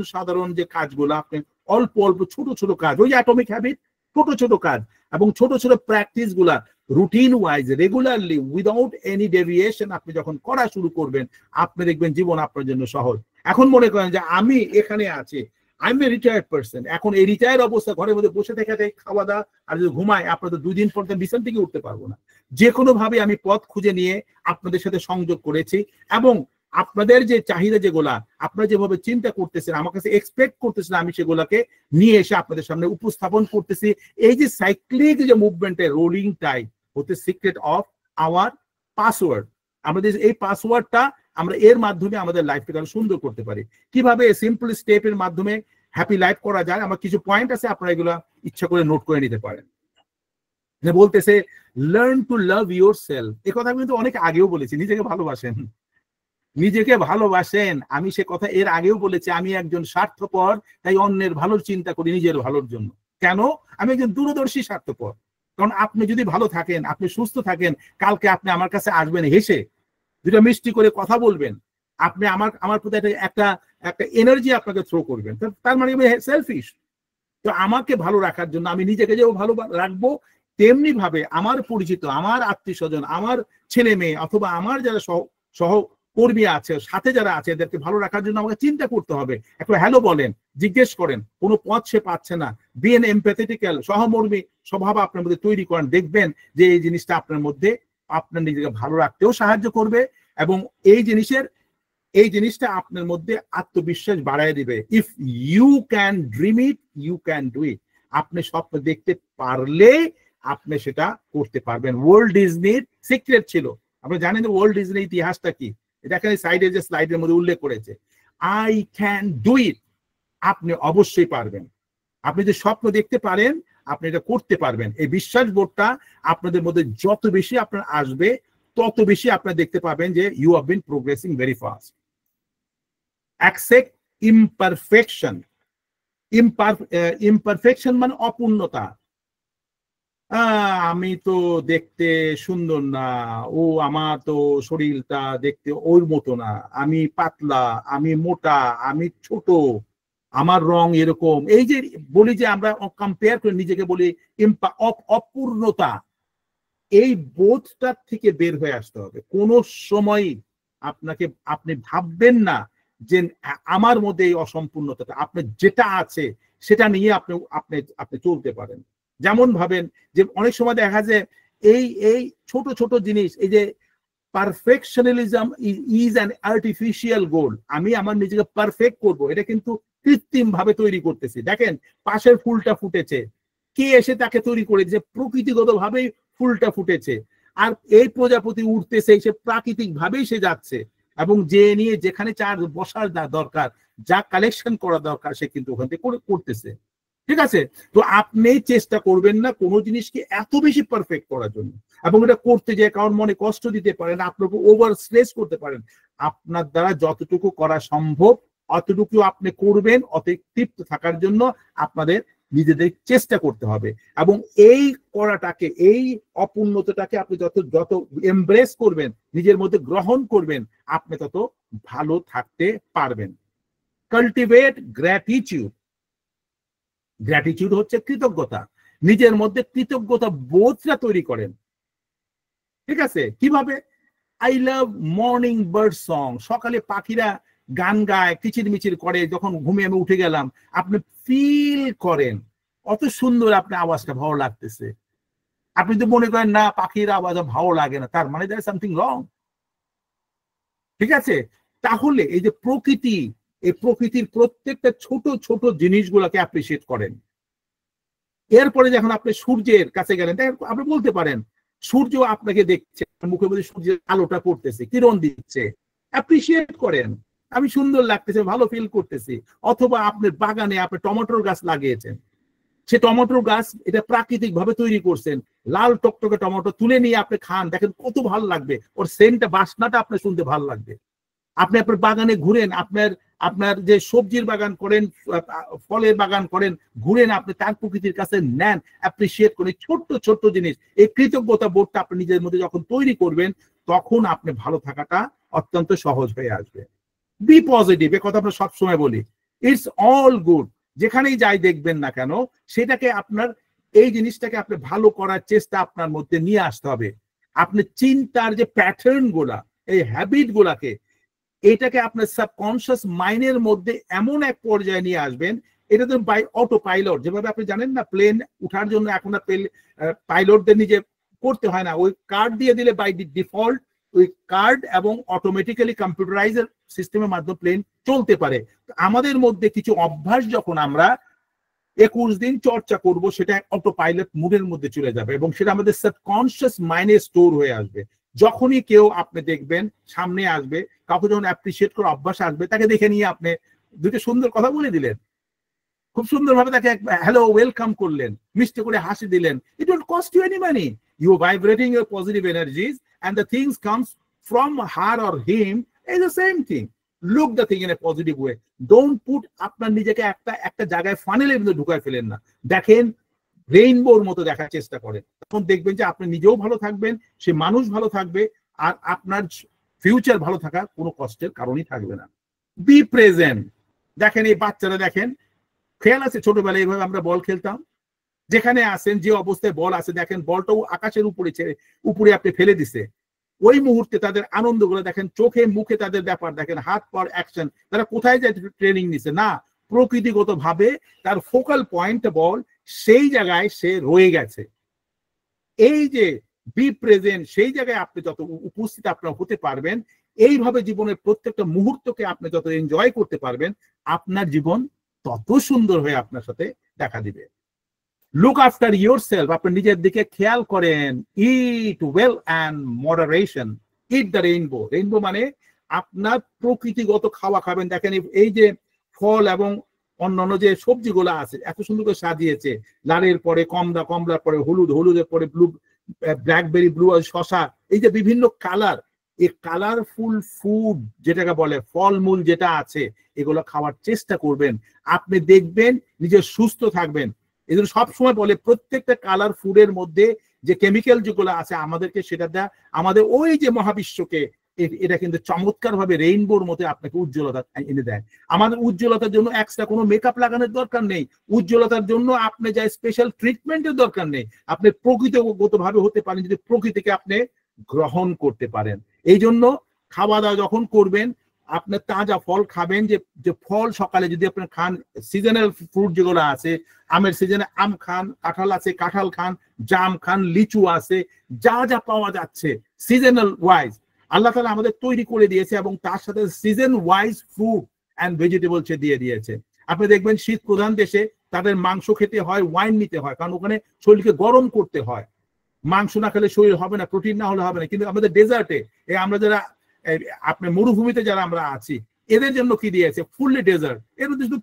সাধারণ যে কাজগুলো, আপনি অল্প ছোট ছোট কাজ, ওই অ্যাটমিক হ্যাবিট, ছোট ছোট কাজ এবং ছোট ছোট প্র্যাকটিস গুলা routine wise regularly without any deviation আপনি যখন করা শুরু করবেন, আপনি দেখবেন জীবন আপনার জন্য সহজ। এখন মনে করেন যে আমি এখানে আছি, I M a retired person, এখন এই রিটায়ার্ড অবস্থা ঘরের মধ্যে বসে থেকে খাওয়া দাওয়া আর যদি ঘুমাই, আপনার তো 2 দিন পর বিছানা থেকে উঠতে পারবো না। যে কোনো ভাবে আমি পথ খুঁজে নিয়ে আপনাদের সাথে সংযোগ করেছি, এবং আপনাদের যে চাহিদা যেগুলা আপনারা যেভাবে চিন্তা করতেছেন, আমার কাছে এক্সপেক্ট করতেছেন, আমি সেগুলাকে নিয়ে এসে আপনাদের সামনে উপস্থাপন করতেছি। এই যে সাইক্লিক যে মুভমেন্টের রোলিং টাইপ হচ্ছে সিক্রেট অফ আওয়ার পাসওয়ার্ড। আমাদের এই পাসওয়ার্ডটা আমরা এর মাধ্যমে আমাদের লাইফটাকে আরো সুন্দর করতে পারি। কিভাবে সিম্পল স্টেপের মাধ্যমে হ্যাপি লাইফ করা যায়, আমার কিছু পয়েন্ট আছে, আপনারা এগুলো ইচ্ছা করে নোট করে নিতে পারেন। বলতেছে learn to love yourself. এ কথা কিন্তু অনেক আগেও বলেছি, নিজেকে ভালোবাসেন, নিজেকে ভালোবাসেন। আমি সে কথা এর আগেও বলেছি, আমি একজন স্বার্থপর, তাই অন্যের ভালোর চিন্তা করি নিজের ভালোর জন্য। কেন? আমি একজন দূরদর্শী স্বার্থপর। কারণ আপনি যদি ভালো থাকেন, আপনি সুস্থ থাকেন, কালকে আপনি আমার কাছে আসবেন, হেসে দুটা মিষ্টি করে কথা বলবেন, আপনি আমার প্রতি একটা একটা এনার্জি আপনাকে থ্রো করবেন, তার মানে আমি সেলফিশ। তো আমাকে ভালো রাখার জন্য আমি নিজেকে যেও ভালো রাখবো, তেমনি ভাবে আমার পরিচিত, আমার আত্মীয় স্বজন, আমার ছেলে মেয়ে অথবা আমার যারা সহকর্মী আছে, সাথে যারা আছে, এদেরকে ভালো রাখার জন্য আমাকে চিন্তা করতে হবে। একটু হ্যালো বলেন, জিজ্ঞেস করেন, কোনো পথ সে পাচ্ছে না, বিএন এমপ্যাথেটিক্যাল, সহমর্মী স্বভাব আপনার মধ্যে তৈরি করেন। দেখবেন যে এই জিনিসটা আপনার মধ্যে আপনার নিজেকে ভালো রাখতেও সাহায্য করবে, এবং এই জিনিসটা আপনার মধ্যে আত্মবিশ্বাস বাড়ায় দিবে। If you can dream it, you can do it. আপনি স্বপ্ন দেখতে পারলে আপনি সেটা করতে পারবেন। ওয়ার্ল্ড ডিজনির সিক্রেট ছিল, আপনি জানেন যে ওয়ার্ল্ড ডিজনির ইতিহাসটা কি? এটা এখানে সাইডে যে স্লাইডের মধ্যে উল্লেখ করেছে, আই ক্যান ডু ইট। আপনি অবশ্যই পারবেন। আপনি যে স্বপ্ন দেখতে পারেন, আপনি এটা করতে পারবেন। এই বিশ্বাস বোধটা আপনাদের মধ্যে যত বেশি আপনার আসবে, তত বেশি আপনারা দেখতে পাবেন যে you have been progressing very fast. Accept imperfection. Imperfection মানে অপূর্ণতা। আমি তো দেখতে সুন্দর না, ও আমার তো শরীরটা দেখতে ওর মতো না, আমি পাতলা, আমি মোটা, আমি ছোট, আমার রং এরকম। এই যে বলি যে আমরা কম্পেয়ার করে নিজেকে বলি অপূর্ণতা, এই বোধটার থেকে বের হয়ে আসতে হবে। কোনো সময় আপনি ভাববেন না যে আমার মধ্যে এই অসম্পূর্ণতাটা, আপনি যেটা আছে সেটা নিয়ে আপনি চলতে পারেন। যেমন ভাবেন যে অনেক সময় দেখা যায় এই ছোট ছোট জিনিস, এই যে পারফেকশনালিজম ইজ অ্যান আর্টিফিশিয়াল গোল। আমি আমার নিজেকে পারফেক্ট করব, এটা কিন্তু কৃত্রিম ভাবে তৈরি করতেছি। দেখেন পাশের ফুলটা ফুটেছে, কে এসে তাকে তৈরি করেছে? প্রকৃতিগত ভাবেই ফুলটা ফুটেছে। আর এই প্রজাপতি উঠতেছে, সে প্রাকৃতিক ভাবেই সে যাচ্ছে, এবং যে নিয়ে যেখানে চার বসার দরকার, যা কালেকশন করা দরকার, সে কিন্তু ওখান থেকে করতেছে। ঠিক আছে? তো আপনি চেষ্টা করবেন না কোনো জিনিসকে এত বেশি পারফেক্ট করার জন্য, এবং এটা করতে যে কারণ মনে কষ্ট দিতে পারেন, আপনাকে ওভার স্ট্রেস করতে পারেন। আপনার দ্বারা যতটুকু করা সম্ভব অতটুকু আপনি করবেন। তৃপ্ত থাকার জন্য আপনাদের নিজেদের চেষ্টা করতে হবে, এবং এই করাটাকে, এই অপূর্ণতাটাকে আপনি যত এমব্রেস করবেন, নিজের মধ্যে গ্রহণ করবেন, আপনি তত ভালো থাকতে পারবেন। Cultivate gratitude. গ্র্যাটিটিউড হচ্ছে কৃতজ্ঞতা। নিজের মধ্যে কৃতজ্ঞতা বোধটা তৈরি করেন। ঠিক আছে? কিভাবে? I love morning bird song. সকালে পাখিরা গান গায়, কিচিরমিচির করে, যখন ঘুমে আমি উঠে গেলাম, আপনি ফিল করেন অত সুন্দর আপনার আওয়াজটা ভালো লাগতেছে। আপনি তো মনে করেন না পাখির আওয়াজ ভালো লাগে না, তার মানে দ্যার ইজ সামথিং রং। ঠিক আছে? তাহলে এই যে প্রকৃতি, এই প্রকৃতির প্রত্যেকটা ছোট ছোট জিনিসগুলোকে অ্যাপ্রিসিয়েট করেন। এরপরে যখন আপনি সূর্যের কাছে গেলেন, আপনি বলতে পারেন সূর্য আপনাকে দেখছে, মুখের মধ্যে সূর্যের আলোটা পড়তেছে, কিরণ দিচ্ছে, অ্যাপ্রিসিয়েট করেন, আমি সুন্দর লাগতেছে, ভালো ফিল করতেছি। অথবা আপনার বাগানে আপনি টমেটোর গাছ লাগিয়েছেন, সে টমেটোর গাছ এটা প্রাকৃতিক ভাবে তৈরি করছেন, লাল টকটকে টমেটো তুলে নিয়ে আপনি খান, দেখেন কত ভালো লাগবে, ওর সেন্টটা, বাসনাটা আপনার শুনতে ভালো লাগবে। আপনি আপনার বাগানে ঘুরেন, আপনার যে সবজির বাগান করেন, ফলের বাগান করেন, ঘুরেন, আপনি তার প্রকৃতির কাছে নেন, অ্যাপ্রিসিয়েট করেন। ছোট্ট ছোট্ট জিনিস, এই কৃতজ্ঞতা বোধটা আপনি নিজের মধ্যে যখন তৈরি করবেন, তখন আপনি ভালো থাকাটা অত্যন্ত সহজ হয়ে আসবে। বি পজিটিভ, এ কথা আমরা সবসময় বলি, ইটস অল গুড। যেখানেই যাই দেখবেন না কেন, সেটাকে আপনার, এই জিনিসটাকে আপনি ভালো করার চেষ্টা আপনার মধ্যে নিয়ে আসতে হবে। আপনি চিন্তার যে প্যাটার্ন গুলা, এই হ্যাবিট গুলাকে, এটাকে আপনার সাবকনশিয়াস মাইন্ডের মধ্যে এমন এক পর্যায়ে নিয়ে আসবেন, এটা তো বাই অটো পাইলট, যেভাবে আপনি জানেন না প্লেন উঠার জন্য এখন পাইলটদের নিজে করতে হয় না, ওই কার্ড দিয়ে দিলে বাই ডিফল্ট ওই কার্ড এবং অটোমেটিক্যালি কম্পিউটারাইজড সিস্টেমের মাধ্যমে প্লেন চলতে পারে। আমাদের মধ্যে কিছু অভ্যাস যখন আমরা 21 দিন চর্চা করব, সেটা অটো পাইলট মুডের মধ্যে চলে যাবে, এবং সেটা আমাদের সাবকনশিয়াস মাইন্ডে স্টোর হয়ে আসবে। যখনই কেউ আপনি দেখবেন সামনে আসবে, কাউকে যখন অ্যাপ্রিসিয়েট করে অভ্যাস আসবে, তাকে দেখে নিয়ে আপনি দুটো সুন্দর কথা বলে দিলেন, খুব সুন্দরভাবে তাকে হ্যালো ওয়েলকাম করলেন, মিষ্টি করে হাসি দিলেন। It don't cost you any money, you vibrating your positive energies and the things comes from her or him is the same thing. Look the thing in a positive way, don't put আপনার নিজেকে একটা জায়গায় ফানেলের মধ্যে ঢুকায় ফেলেন না, দেখেন রেইনবোর মতো দেখার চেষ্টা করেন, তখন দেখবেন যে আপনি নিজেও ভালো থাকবেন, সে মানুষ ভালো থাকবে, আর আপনার ফিউচার ভালো থাকার কোনো কষ্টের কারণই থাকবে না। B present. দেখেন এই বাচ্চারা, দেখেন খেয়াল আছে ছোটবেলায় এইভাবে আমরা বল খেলতাম, যেখানে আসেন যে অবস্থায় বল আছে, দেখেন বলটাও আকাশের উপরে আপনি ফেলে দিছে, ওই মুহূর্তে তাদের আনন্দগুলো দেখেন, চোখে মুখে তাদের ব্যাপার দেখেন, হাত পাওয়ার অ্যাকশন, তারা কোথায় যায় ট্রেনিং নিছে না, প্রকৃতিগত ভাবে তার ফোকাল পয়েন্ট বল, সেই জায়গায় সে রয়ে গেছে। এই যে বি প্রেজেন্ট, সেই জায়গায় আপনি যত উপস্থিত আপনার হতে পারবেন, এইভাবে জীবনের প্রত্যেকটা মুহূর্তকে আপনি যত এনজয় করতে পারবেন, আপনার জীবন তত সুন্দর হয়ে আপনার সাথে দেখা দিবে। লুক আফটার ইয়োর সেলফ, আপনি নিজের দিকে খেয়াল করেন। ইট well and moderation, it the rainbow. Rainbow মানে আপনার প্রকৃতিগত খাওয়া খাবেন। দেখেন এই যে ফল এবং অন্যান্য যে সবজিগুলো আছে এত সুন্দর করে সাজিয়েছে, লালের পরে কমলা, কমলার পরে হলুদ, হলুদের পরে ব্লু, ব্ল্যাকবেরি, ব্লু, শসা, এই যে বিভিন্ন কালার, এই কালারফুল ফুড যেটাকে বলে, ফলমূল যেটা আছে, এগুলো খাওয়ার চেষ্টা করবেন। আপনি দেখবেন নিজে সুস্থ থাকবেন। এই জন্য সবসময় বলে প্রত্যেকটা কালার ফুডের মধ্যে যে কেমিক্যাল যেগুলো আছে আমাদেরকে সেটা দেয় আমাদের ওই যে মহাবিশ্বকে, এটা কিন্তু চমৎকার ভাবে রেইনবোর মতো আপনাকে উজ্জ্বলতা এনে দেয়। আমাদের উজ্জ্বলতার জন্য এক্সট্রা কোনো মেকআপ লাগানোর দরকার নেই, উজ্জ্বলতার জন্য আপনি যাই স্পেশাল ট্রিটমেন্টের দরকার নেই। আপনি প্রকৃতিগত ভাবে হতে পারেন যদি প্রকৃতিকে আপনি গ্রহণ করতে পারেন। এই জন্য খাওয়া দাওয়া যখন করবেন, আপনার তাজা ফল খাবেন। যে ফল সকালে যদি আপনি খান, সিজনাল ফ্রুট যেগুলো আছে, আমের সিজনে আম খান, কাঁঠাল আছে কাঁঠাল খান, জাম খান, লিচু আছে, যা যা পাওয়া যাচ্ছে সিজনাল ওয়াইজ আল্লাহ তাআলা আমাদের তৈরি করে দিয়েছে, এবং তার সাথে season wise fruit and vegetable সে দিয়ে দিয়েছে। আপনি দেখবেন শীত প্রধান দেশে তাদের মাংস খেতে হয়, ওয়াইন নিতে হয়, কারণ ওখানে শরীরকে গরম করতে হয়। মাংস না খেলে শরীর হবে না, প্রোটিন না হলে হবে না। কিন্তু আমাদের ডেজার্টে, আমরা যারা আপনার মরুভূমিতে যারা আমরা আছি, এদের জন্য কি দিয়েছে? ফুললি ডেজার্ট, এর মধ্যে শুধু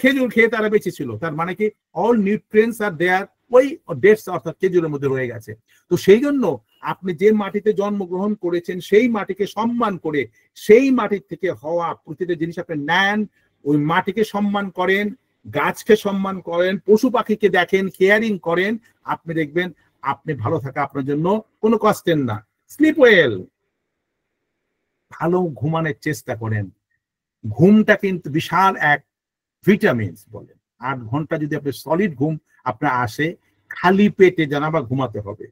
খেজুর খেয়ে তারা বেঁচে ছিল। তার মানে কি অল নিউট্রিয়েন্টস আর দেয়ার ওই ডেটস অর্থাৎ খেজুরের মধ্যে রয়ে গেছে। তো সেই জন্য আপনি যে মাটিতে জন্মগ্রহণ করেছেন সেই মাটিকে সম্মান করে, সেই মাটির থেকে হওয়া প্রতিটা জিনিস আপনি নেন, ওই মাটিকে সম্মান করেন, গাছকে সম্মান করেন, পশু পাখিকে দেখেন, কেয়ারিং করেন, আপনি দেখবেন আপনি ভালো থাকা আপনার জন্য কোনো কষ্টের না। স্লিপ ওয়েল, ভালো ঘুমানোর চেষ্টা করেন। ঘুমটা কিন্তু বিশাল এক ভিটামিনস বলেন। 8 ঘন্টা যদি আপনি সলিড ঘুম আপনার আসে, খালি পেটে জানাবা ঘুমাতে হবে।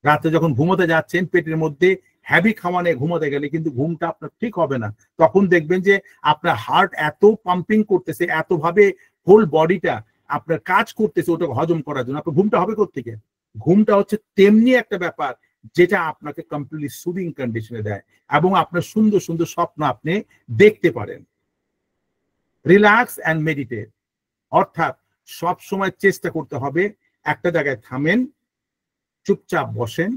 রাতে যখন ঘুমোতে যাচ্ছেন পেটের মধ্যে হ্যাভি খাওয়া নিয়ে ঘুমোতে গেলে কিন্তু ঘুমটা আপনার ঠিক হবে না। তখন দেখবেন যে আপনার হার্ট এত পাম্পিং করতেছে, এত ভাবে হোল বডিটা আপনার কাজ করতেছে ওটা হজম করার জন্য। আপনার ঘুমটা হবে কোত্থেকে? ঘুমটা হচ্ছে তেমনি একটা ব্যাপার যেটা আপনাকে কমপ্লিটলি সুদিং কন্ডিশনে দেয় এবং আপনার সুন্দর সুন্দর স্বপ্ন আপনি দেখতে পারেন। রিল্যাক্স অ্যান্ড মেডিটেট, অর্থাৎ সব সময় চেষ্টা করতে হবে একটা জায়গায় থামেন, চুপচাপ বসেন,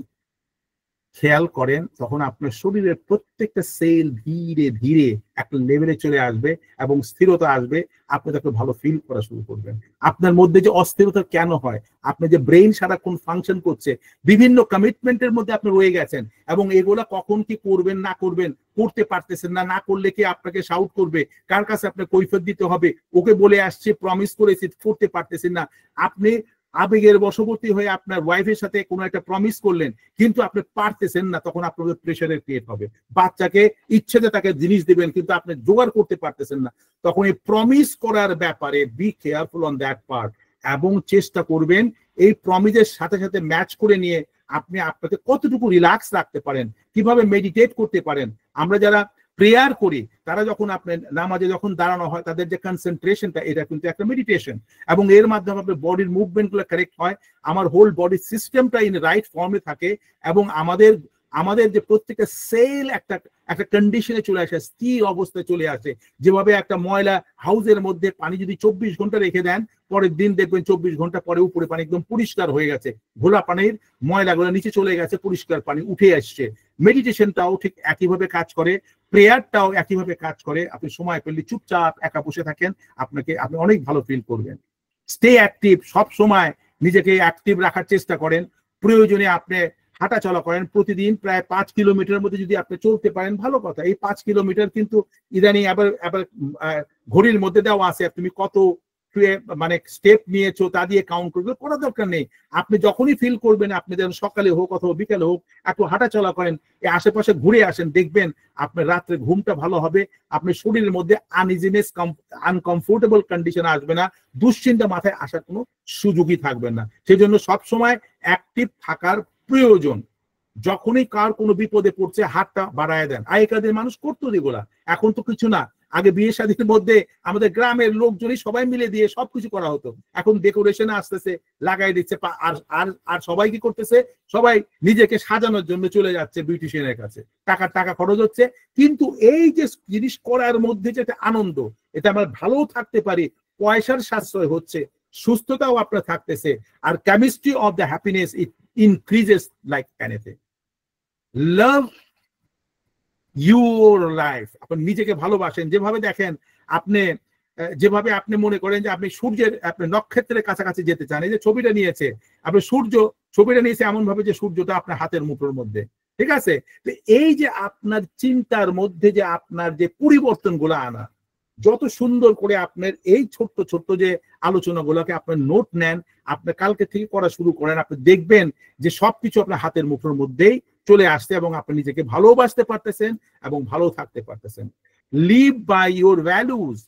খেয়াল করেন, তখন আপনার শরীরের প্রত্যেকটা সেল ধীরে ধীরে একটা লেভেলে চলে আসবে এবং স্থিরতা আসবে। আপনি তাকে ভালো ফিল করা শুরু করবেন। আপনার মধ্যে যে অস্থিরতা কেন হয়? আপনি যে ব্রেইন সারাক্ষণ ফাংশন করছে, বিভিন্ন কমিটমেন্টের মধ্যে আপনি রয়ে গেছেন এবং এগুলা কখন কি করবেন না করবেন, করতে পারতেছেন না, না করলে কি আপনাকে শাউট করবে, কার কাছে আপনার কৈফিয়ত দিতে হবে, ওকে বলে আসছে, প্রমিস করেছি, করতে পারতেছেন না। আপনি আবেগের বশবর্তী হয়ে আপনার ওয়াইফের সাথে কোনো একটা প্রমিস করলেন কিন্তু আপনি পারতেছেন না, তখন আপনাদের প্রেশারের ক্রিয়েট হবে। বাচ্চাকে ইচ্ছেতে তাকে জিনিস দিবেন কিন্তু আপনি জোগাড় করতে পারতেছেন না, তখন এই প্রমিস করার ব্যাপারে be careful on that part এবং চেষ্টা করবেন এই প্রমিসের সাথে সাথে ম্যাচ করে নিয়ে আপনি আপনাকে কতটুকু রিল্যাক্স রাখতে পারেন, কিভাবে মেডিটেট করতে পারেন। আমরা যারা প্রেয়ার করি তারা যখন আপনার নামাজে যখন দাঁড়ানো হয় তাদের যে কনসেন্ট্রেশনটা, এটা কিন্তু একটা মেডিটেশন এবং এর মাধ্যমে আপনার বডির মুভমেন্ট গুলো কারেক্ট হয়, আমার হোল বডি সিস্টেমটা ইন রাইট ফর্মে থাকে এবং আমাদের আমাদের যে প্রত্যেকটা সেল একটা একটা কন্ডিশনে চলে আসে, স্থির অবস্থায় চলে আসে। যেভাবে একটা ময়লা হাউসের মধ্যে পানি যদি 24 ঘন্টা রেখে দেন, পরের দিন দেখবেন 24 ঘন্টা পরে উপরে পানি একদম পরিষ্কার হয়ে গেছে, ঘোলা পানির ময়লাগুলো নিচে চলে গেছে, পরিষ্কার পানি উঠে আসছে। মেডিটেশনটাও ঠিক একইভাবে কাজ করে, প্রেয়ারটাও একইভাবে কাজ করে। আপনি সময় পেলে চুপচাপ একা বসে থাকেন, আপনি অনেক ভালো ফিল করবেন। স্টে অ্যাক্টিভ, সব সময় নিজেকে অ্যাক্টিভ রাখার চেষ্টা করেন। প্রয়োজনে আপনি হাঁটা চলা করেন, প্রতিদিন প্রায় 5 কিলোমিটারের মধ্যে যদি আপনি চলতে পারেন ভালো কথা। এই 5 কিলোমিটার কিন্তু ইদানিং আবার ঘড়ির মধ্যে দেওয়া আছে, তুমি কত মানে স্টেপ নিয়েছো তা দিয়ে কাউন্ট করবে, করার দরকার নেই। আপনি যখনই ফিল করবেন, আপনি যেন সকালে হোক অথবা বিকালে হোক একটু হাঁটা চলা করেন, এই আশেপাশে ঘুরে আসেন, দেখবেন আপনার রাত্রে ঘুমটা ভালো হবে, আপনার শরীরের মধ্যে আনইজিনেস, আনকমফোর্টেবল কন্ডিশন আসবে না, দুশ্চিন্তা মাথায় আসার কোনো সুযোগই থাকবে না। সেই জন্য সবসময় অ্যাক্টিভ থাকার প্রয়োজন। যখনই কার কোনো বিপদে পড়ছে হাতটা বাড়ায় দেন। আগেকার দিনের মানুষ করতো যেগুলা, এখন তো কিছু না। আগে বিয়ে শাদীর মধ্যে আমাদের গ্রামের লোকজনই সবাই মিলে দিয়ে সবকিছু করা হতো, এখন ডেকোরেশনে আসতেছে, লাগাই দিচ্ছে। আর আর আর সবাই কি করতেছে, সবাই নিজেকে সাজানোর জন্য চলে যাচ্ছে বিউটিশিয়ানের কাছে, টাকা খরচ হচ্ছে। কিন্তু এই যে জিনিস করার মধ্যে যেটা আনন্দ, এটা আমরা ভালোও থাকতে পারি, পয়সার সাশ্রয় হচ্ছে, সুস্থতাও আপনার থাকতেছে, আর chemistry of the happiness it increases like anything. Love your life. আপনি নিজেকে ভালোবাসেন, যেভাবে দেখেন আপনি, যেভাবে আপনি মনে করেন যে আপনি সূর্যের, আপনি নক্ষত্রের কাছাকাছি যেতে চান। এই যে ছবিটা নিয়েছে, আপনি ছবিটা নিয়েছে এমন ভাবে যে সূর্যটা আপনার হাতের মুঠোর মধ্যে, ঠিক আছে? তো এই যে আপনার চিন্তার মধ্যে যে আপনার যে পরিবর্তন গুলো আনা, যত সুন্দর করে আপনার এই ছোট্ট ছোট্ট যে আলোচনাগুলোকে আপনার নোট নেন, আপনি কালকে থেকে করা শুরু করেন, আপনি দেখবেন যে সবকিছু আপনার হাতের মুঠোর মধ্যেই চলে আসছে এবং আপনি নিজেকে ভালোবাসতে পারতেছেন এবং ভালো থাকতে পারতেছেন। Live by your values.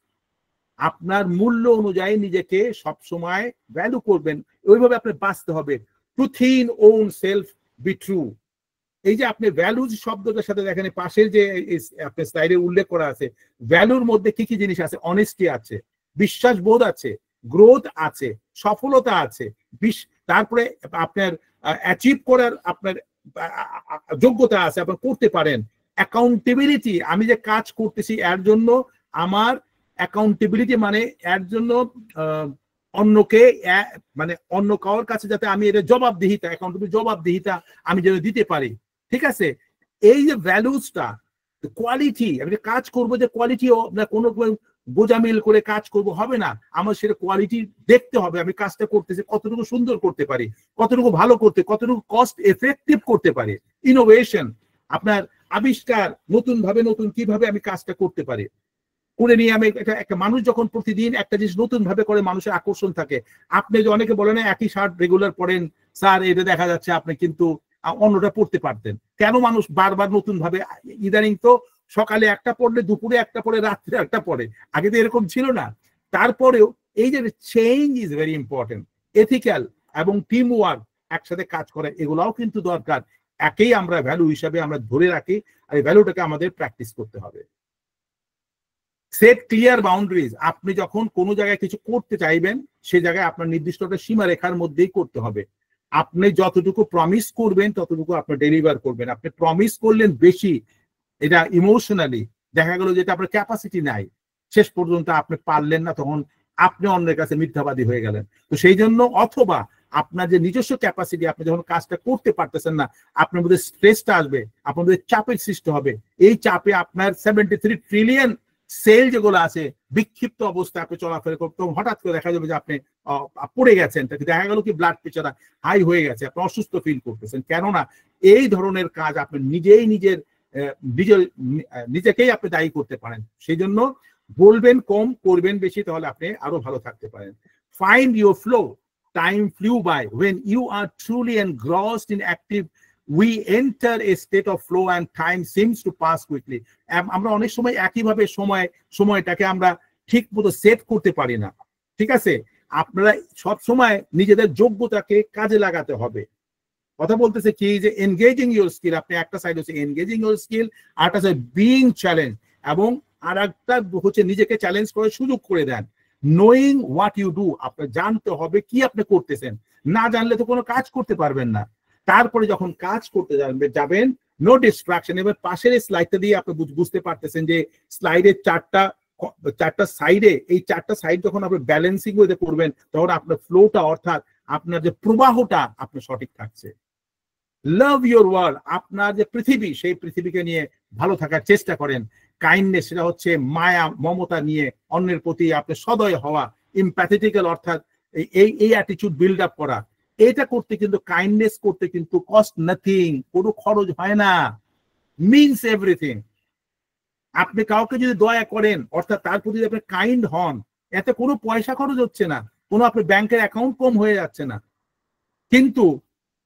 আপনার মূল্য অনুযায়ী নিজেকে সবসময় ভ্যালু করবেন, ওইভাবে আপনার বাঁচতে হবে। Truth in on self, be true. এই যে আপনি ভ্যালুজ শব্দটার সাথে দেখেন পাশের যে আপনার স্লাইডে উল্লেখ করা আছে, ভ্যালুর মধ্যে কি কি জিনিস আছে? অনেস্টি আছে, বিশ্বাস বোধ আছে, গ্রোথ আছে, সফলতা আছে, তারপরে আপনার অ্যাচিভ করার আপনার যোগ্যতা আছে, আপনি করতে পারেন। অ্যাকাউন্টেবিলিটি, আমি যে কাজ করতেছি এর জন্য আমার অ্যাকাউন্টেবিলিটি, মানে এর জন্য অন্যকে, মানে অন্য কারোর কাছে যাতে আমি এটা জবাবদিহিতা, অ্যাকাউন্টেবিলিটি জবাবদিহিতা আমি যেন দিতে পারি, ঠিক আছে? এই যে ভ্যালুসটা, কোয়ালিটি, আমি কাজ করবো যে কোয়ালিটি, কোনো গোজামিল করে কাজ করব হবে না, আমার সেটা কোয়ালিটি দেখতে হবে। আমি কাজটা করতেছি কতটুকু সুন্দর করতে পারি, কতটুকু ভালো করতে, কতটুকু কস্ট এফেক্টিভ করতে পারি। ইনোভেশন, আপনার আবিষ্কার, নতুন কিভাবে আমি কাজটা করতে পারি করে নিয়ে আমি একটা মানুষ যখন প্রতিদিন একটা জিনিস নতুন ভাবে করে, মানুষের আকর্ষণ থাকে। আপনি যে অনেকে বলেন একই শার্ট রেগুলার পরেন, স্যার এটা দেখা যাচ্ছে আপনি কিন্তু অন্যটা পড়তে পারতেন। কেন মানুষ বারবার নতুন ভাবে? ইদানিং তো সকালে একটা পড়লে, দুপুরে একটা পড়ে, রাত্রে একটা পড়ে, আগে তো এরকম ছিল না। তারপরেও এই যে change is very important. Ethical এবং টিম ওয়ার্ক, একসাথে কাজ করে, এগুলাও কিন্তু দরকার। একেই আমরা ভ্যালু হিসাবে আমরা ধরে রাখি, আর এই ভ্যালুটাকে আমাদের প্র্যাকটিস করতে হবে। Set clear boundaries. আপনি যখন কোনো জায়গায় কিছু করতে চাইবেন, সে জায়গায় আপনার নির্দিষ্ট একটা সীমারেখার মধ্যেই করতে হবে। আপনি যতটুকু প্রমিস করবেন ততটুকু আপনি ডেলিভার করবেন। আপনি প্রমিস করলেন বেশি, এটা ইমোশনালি দেখা গেল যেটা আপনার ক্যাপাসিটি নাই, শেষ পর্যন্ত আপনি পারলেন না, তখন আপনি অন্যের কাছে মিথ্যাবাদী হয়ে গেলেন। তো সেই জন্য, অথবা আপনার যে নিজস্ব ক্যাপাসিটি, আপনি যখন কাজটা করতে পারতেছেন না, আপনার মধ্যে স্ট্রেসটা আসবে, আপনার মধ্যে চাপের সৃষ্টি হবে। এই চাপে আপনার 73 ট্রিলিয়ন সেল যেগুলো আছে, বিক্ষিপ্ত অবস্থায় আপনি চলাফেরা করতে, হঠাৎ করে দেখা যাবে যে আপনি পড়ে গেছেন, দেখা গেল কি ব্লাড প্রেশার হাই হয়ে গেছে, আপনি অসুস্থ ফিল করতেছেন। কেননা এই ধরনের কাজ আপনি নিজেকেই আপনি দায়ী করতে পারেন। সেই জন্য বলবেন কম, করবেন বেশি, তাহলে আপনি আরো ভালো থাকতে পারেন। Find your flow. Time flew by. When you are truly engrossed in active, we enter a state of flow and time seems to pass quickly. আমরা অনেক সময় একইভাবে সময়টাকে আমরা ঠিক মতো সেট করতে পারি না, ঠিক আছে? আপনারা সব সময় নিজেদের যোগ্যতাকে কাজে লাগাতে হবে। কথা বলতেছে কি যে এনগেজিং ইউর স্কিল, আপনি একটা সাইড হচ্ছে এনগেজিং ইউর স্কিল, আর একটা হচ্ছে বিইং চ্যালেঞ্জ, এবং আর একটা হচ্ছে নিজেকে চ্যালেঞ্জ করে সুযোগ করে দেন। নোয়িং হোয়াট ইউ ডু, আপনার জানতে হবে কি আপনি করতেছেন। না জানলে তো কোনো কাজ করতে পারবেন না। তারপরে যখন কাজ করতে যাবেন, নো ডিস্ট্রাকশন। এবার পাশের স্লাইডটা দিয়ে আপনি বুঝতে পারতেছেন যে স্লাইডের চারটা সাইডে, এই চারটা সাইড যখন আপনি ব্যালেন্সিং ওয়েতে করবেন তখন আপনার ফ্লোটা অর্থাৎ আপনার যে প্রবাহটা আপনার সঠিক থাকছে। লাভ ইউর ওয়ার্ল্ড, আপনার যে পৃথিবী সেই পৃথিবীকে নিয়ে ভালো থাকার চেষ্টা করেন। কাইন্ডনেস, সেটা হচ্ছে মায়া মমতা নিয়ে অন্যের প্রতি আপনার সদয় হওয়া, ইমপ্যাথেটিক্যাল অর্থাৎ এই অ্যাটিটিউড বিল্ড আপ করা। এটা করতে কিন্তু কাইন্ডনেস করতে কিন্তু কস্ট নাথিং, কোনো খরচ হয় না, মিনস এভরিথিং। আপনি কাউকে যদি দয়া করেন অর্থাৎ তার প্রতি যদি আপনি কাইন্ড হন, এতে কোনো পয়সা খরচ হচ্ছে না, কোনো আপনার ব্যাংকের অ্যাকাউন্ট কম হয়ে যাচ্ছে না, কিন্তু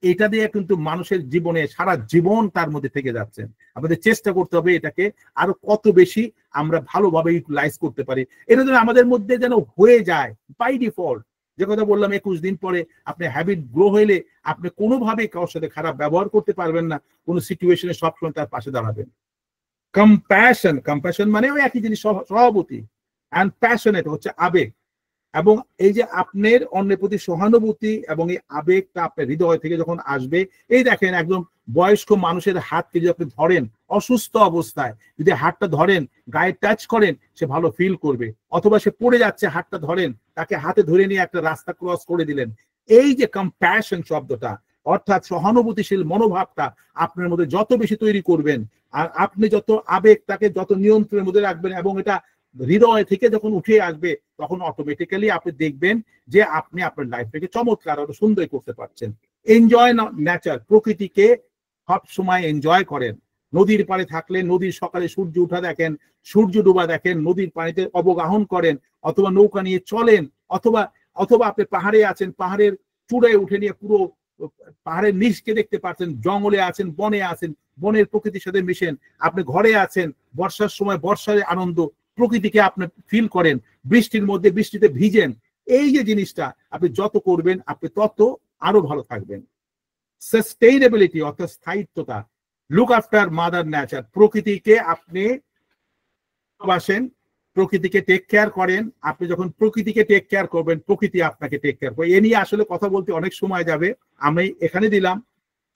এটা দিয়ে কিন্তু মানুষের জীবনে সারা জীবন তার মধ্যে থেকে যাচ্ছেন। আমাদের চেষ্টা করতে হবে এটাকে আরো কত বেশি আমরা ভালোভাবে ইউটিলাইজ করতে পারি, এটা যেন আমাদের মধ্যে যেন হয়ে যায় বাই ডিফল্ট। যে কথা বললাম 21 দিন পরে আপনি হ্যাবিট গ্রো হইলে আপনি কোনোভাবেই কারোর সাথে খারাপ ব্যবহার করতে পারবেন না, কোনো সিচুয়েশনে সবসময় তার পাশে দাঁড়াবেন। কম্প্যাশন মানে ওই একই জিনিস, সহানুভূতি। অ্যান্ড প্যাশনেট হচ্ছে আবেগ, এবং এই যে আপনার অন্যের প্রতি সহানুভূতি এবং এই আবেগটা আপনার হৃদয় থেকে যখন আসবে, এই দেখেন একদম বয়স্ক মানুষের হাতকে যদি আপনি ধরেন অসুস্থ অবস্থায়, যদি হাতটা ধরেন গায়ে টাচ করেন সে ভালো ফিল করবে, অথবা সে পড়ে যাচ্ছে হাতটা ধরেন তাকে হাতে ধরে নিয়ে একটা রাস্তা ক্রস করে দিলেন। এই যে কম্প্যাশন শব্দটা অর্থাৎ সহানুভূতিশীল মনোভাবটা আপনার মধ্যে যত বেশি তৈরি করবেন আর আপনি যত আবেগটাকে যত নিয়ন্ত্রণের মধ্যে রাখবেন এবং এটা হৃদয় থেকে যখন উঠে আসবে তখন অটোমেটিক্যালি আপনি দেখবেন যে আপনি আপনার লাইফটাকে চমৎকার আরো সুন্দর করতে পারছেন। এনজয় নেচার, প্রকৃতিকে সব সময় এনজয় করেন। নদীর পাড়ে থাকলে নদীর সকালে সূর্য উঠা দেখেন, সূর্য ডোবা দেখেন, নদীর পানিতে অবগাহন করেন, অথবা নৌকা নিয়ে চলেন, অথবা আপনি পাহাড়ে আছেন, পাহাড়ের চূড়ায় উঠে নিয়ে পুরো পাহাড়ের নিচকে দেখতে পাচ্ছেন, জঙ্গলে আছেন, বনে আছেন, বনের প্রকৃতির সাথে মিশেন, আপনি ঘরে আছেন, বর্ষার সময় বর্ষার আনন্দ, প্রকৃতিকে আপনি ফিল করেন, বৃষ্টির মধ্যে বৃষ্টিতে ভিজেন। এই যে জিনিসটা আপনি যত করবেন আপনি তত আরো ভালো থাকবেন। সাস্টেইনেবিলিটি অর্থাৎ স্থায়িত্বতা, লুক আফটার মাদার নেচার, প্রকৃতিকে আপনি ভালোবাসেন, প্রকৃতিকে টেক কেয়ার করেন। আপনি যখন প্রকৃতিকে টেক কেয়ার করবেন প্রকৃতি আপনাকে টেক কেয়ার করবে। এ নিয়ে আসলে কথা বলতে অনেক সময় যাবে, আমি এখানে দিলাম,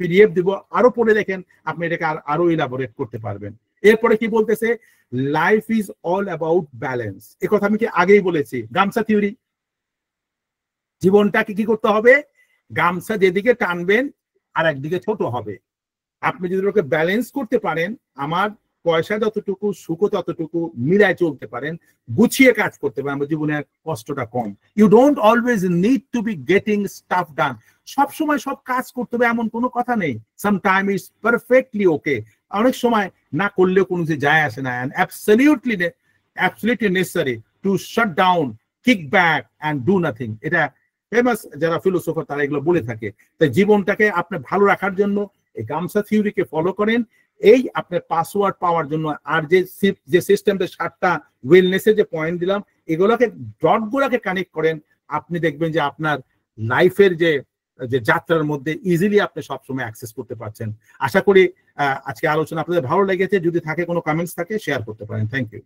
পিডিএফ দিব, আরো পড়ে দেখেন, আপনি এটাকে আরো ইলাবোরেট করতে পারবেন। এরপরে কি বলতেছে, life is all about balance. এ কথা আমি কি আগেই বলেছি, গামছা থিওরি। জীবনটাকে কি করতে হবে, গামছা যেদিকে টানবেন আর একদিকে ছোট হবে। আপনি যদি ওকে ব্যালেন্স করতে পারেন, আমার পয়সা যতটুকু সুখও ততটুকু মিলায় চলতে পারেন, গুছিয়ে কাজ করতে পারেন, আমার জীবনের কষ্টটা কম। You don't always need to be getting stuff done. সবসময় সব কাজ করতে হবে এমন কোনো কথা নেই। সামটাইম ইজ পারফেক্টলি ওকে, অনেক সময় না করলেও কোনো কিছু যায় আসে না। And absolutely necessary to shut down, kick back and do nothing. এটা ফেমাস যারা ফিলোসফার তারা এগুলো বলে থাকে। তাই জীবনটাকে আপনি ভালো রাখার জন্য এই গামছা থিওরিকে ফলো করেন, এই আপনার পাসওয়ার্ড পাওয়ার জন্য। আর যে সিস্টেমটা 7টা ওয়েলনেসের যে পয়েন্ট দিলাম, এগুলোকে ডটগুলোকে কানেক্ট করেন, আপনি দেখবেন যে আপনার লাইফের যে যাত্রার মধ্যে ইজিলি আপনি সবসময় অ্যাক্সেস করতে পারছেন। আশা করি আজকে আলোচনা আপনাদের ভালো লেগেছে। যদি থাকে কোনো কমেন্টস থাকে শেয়ার করতে পারেন। Thank you.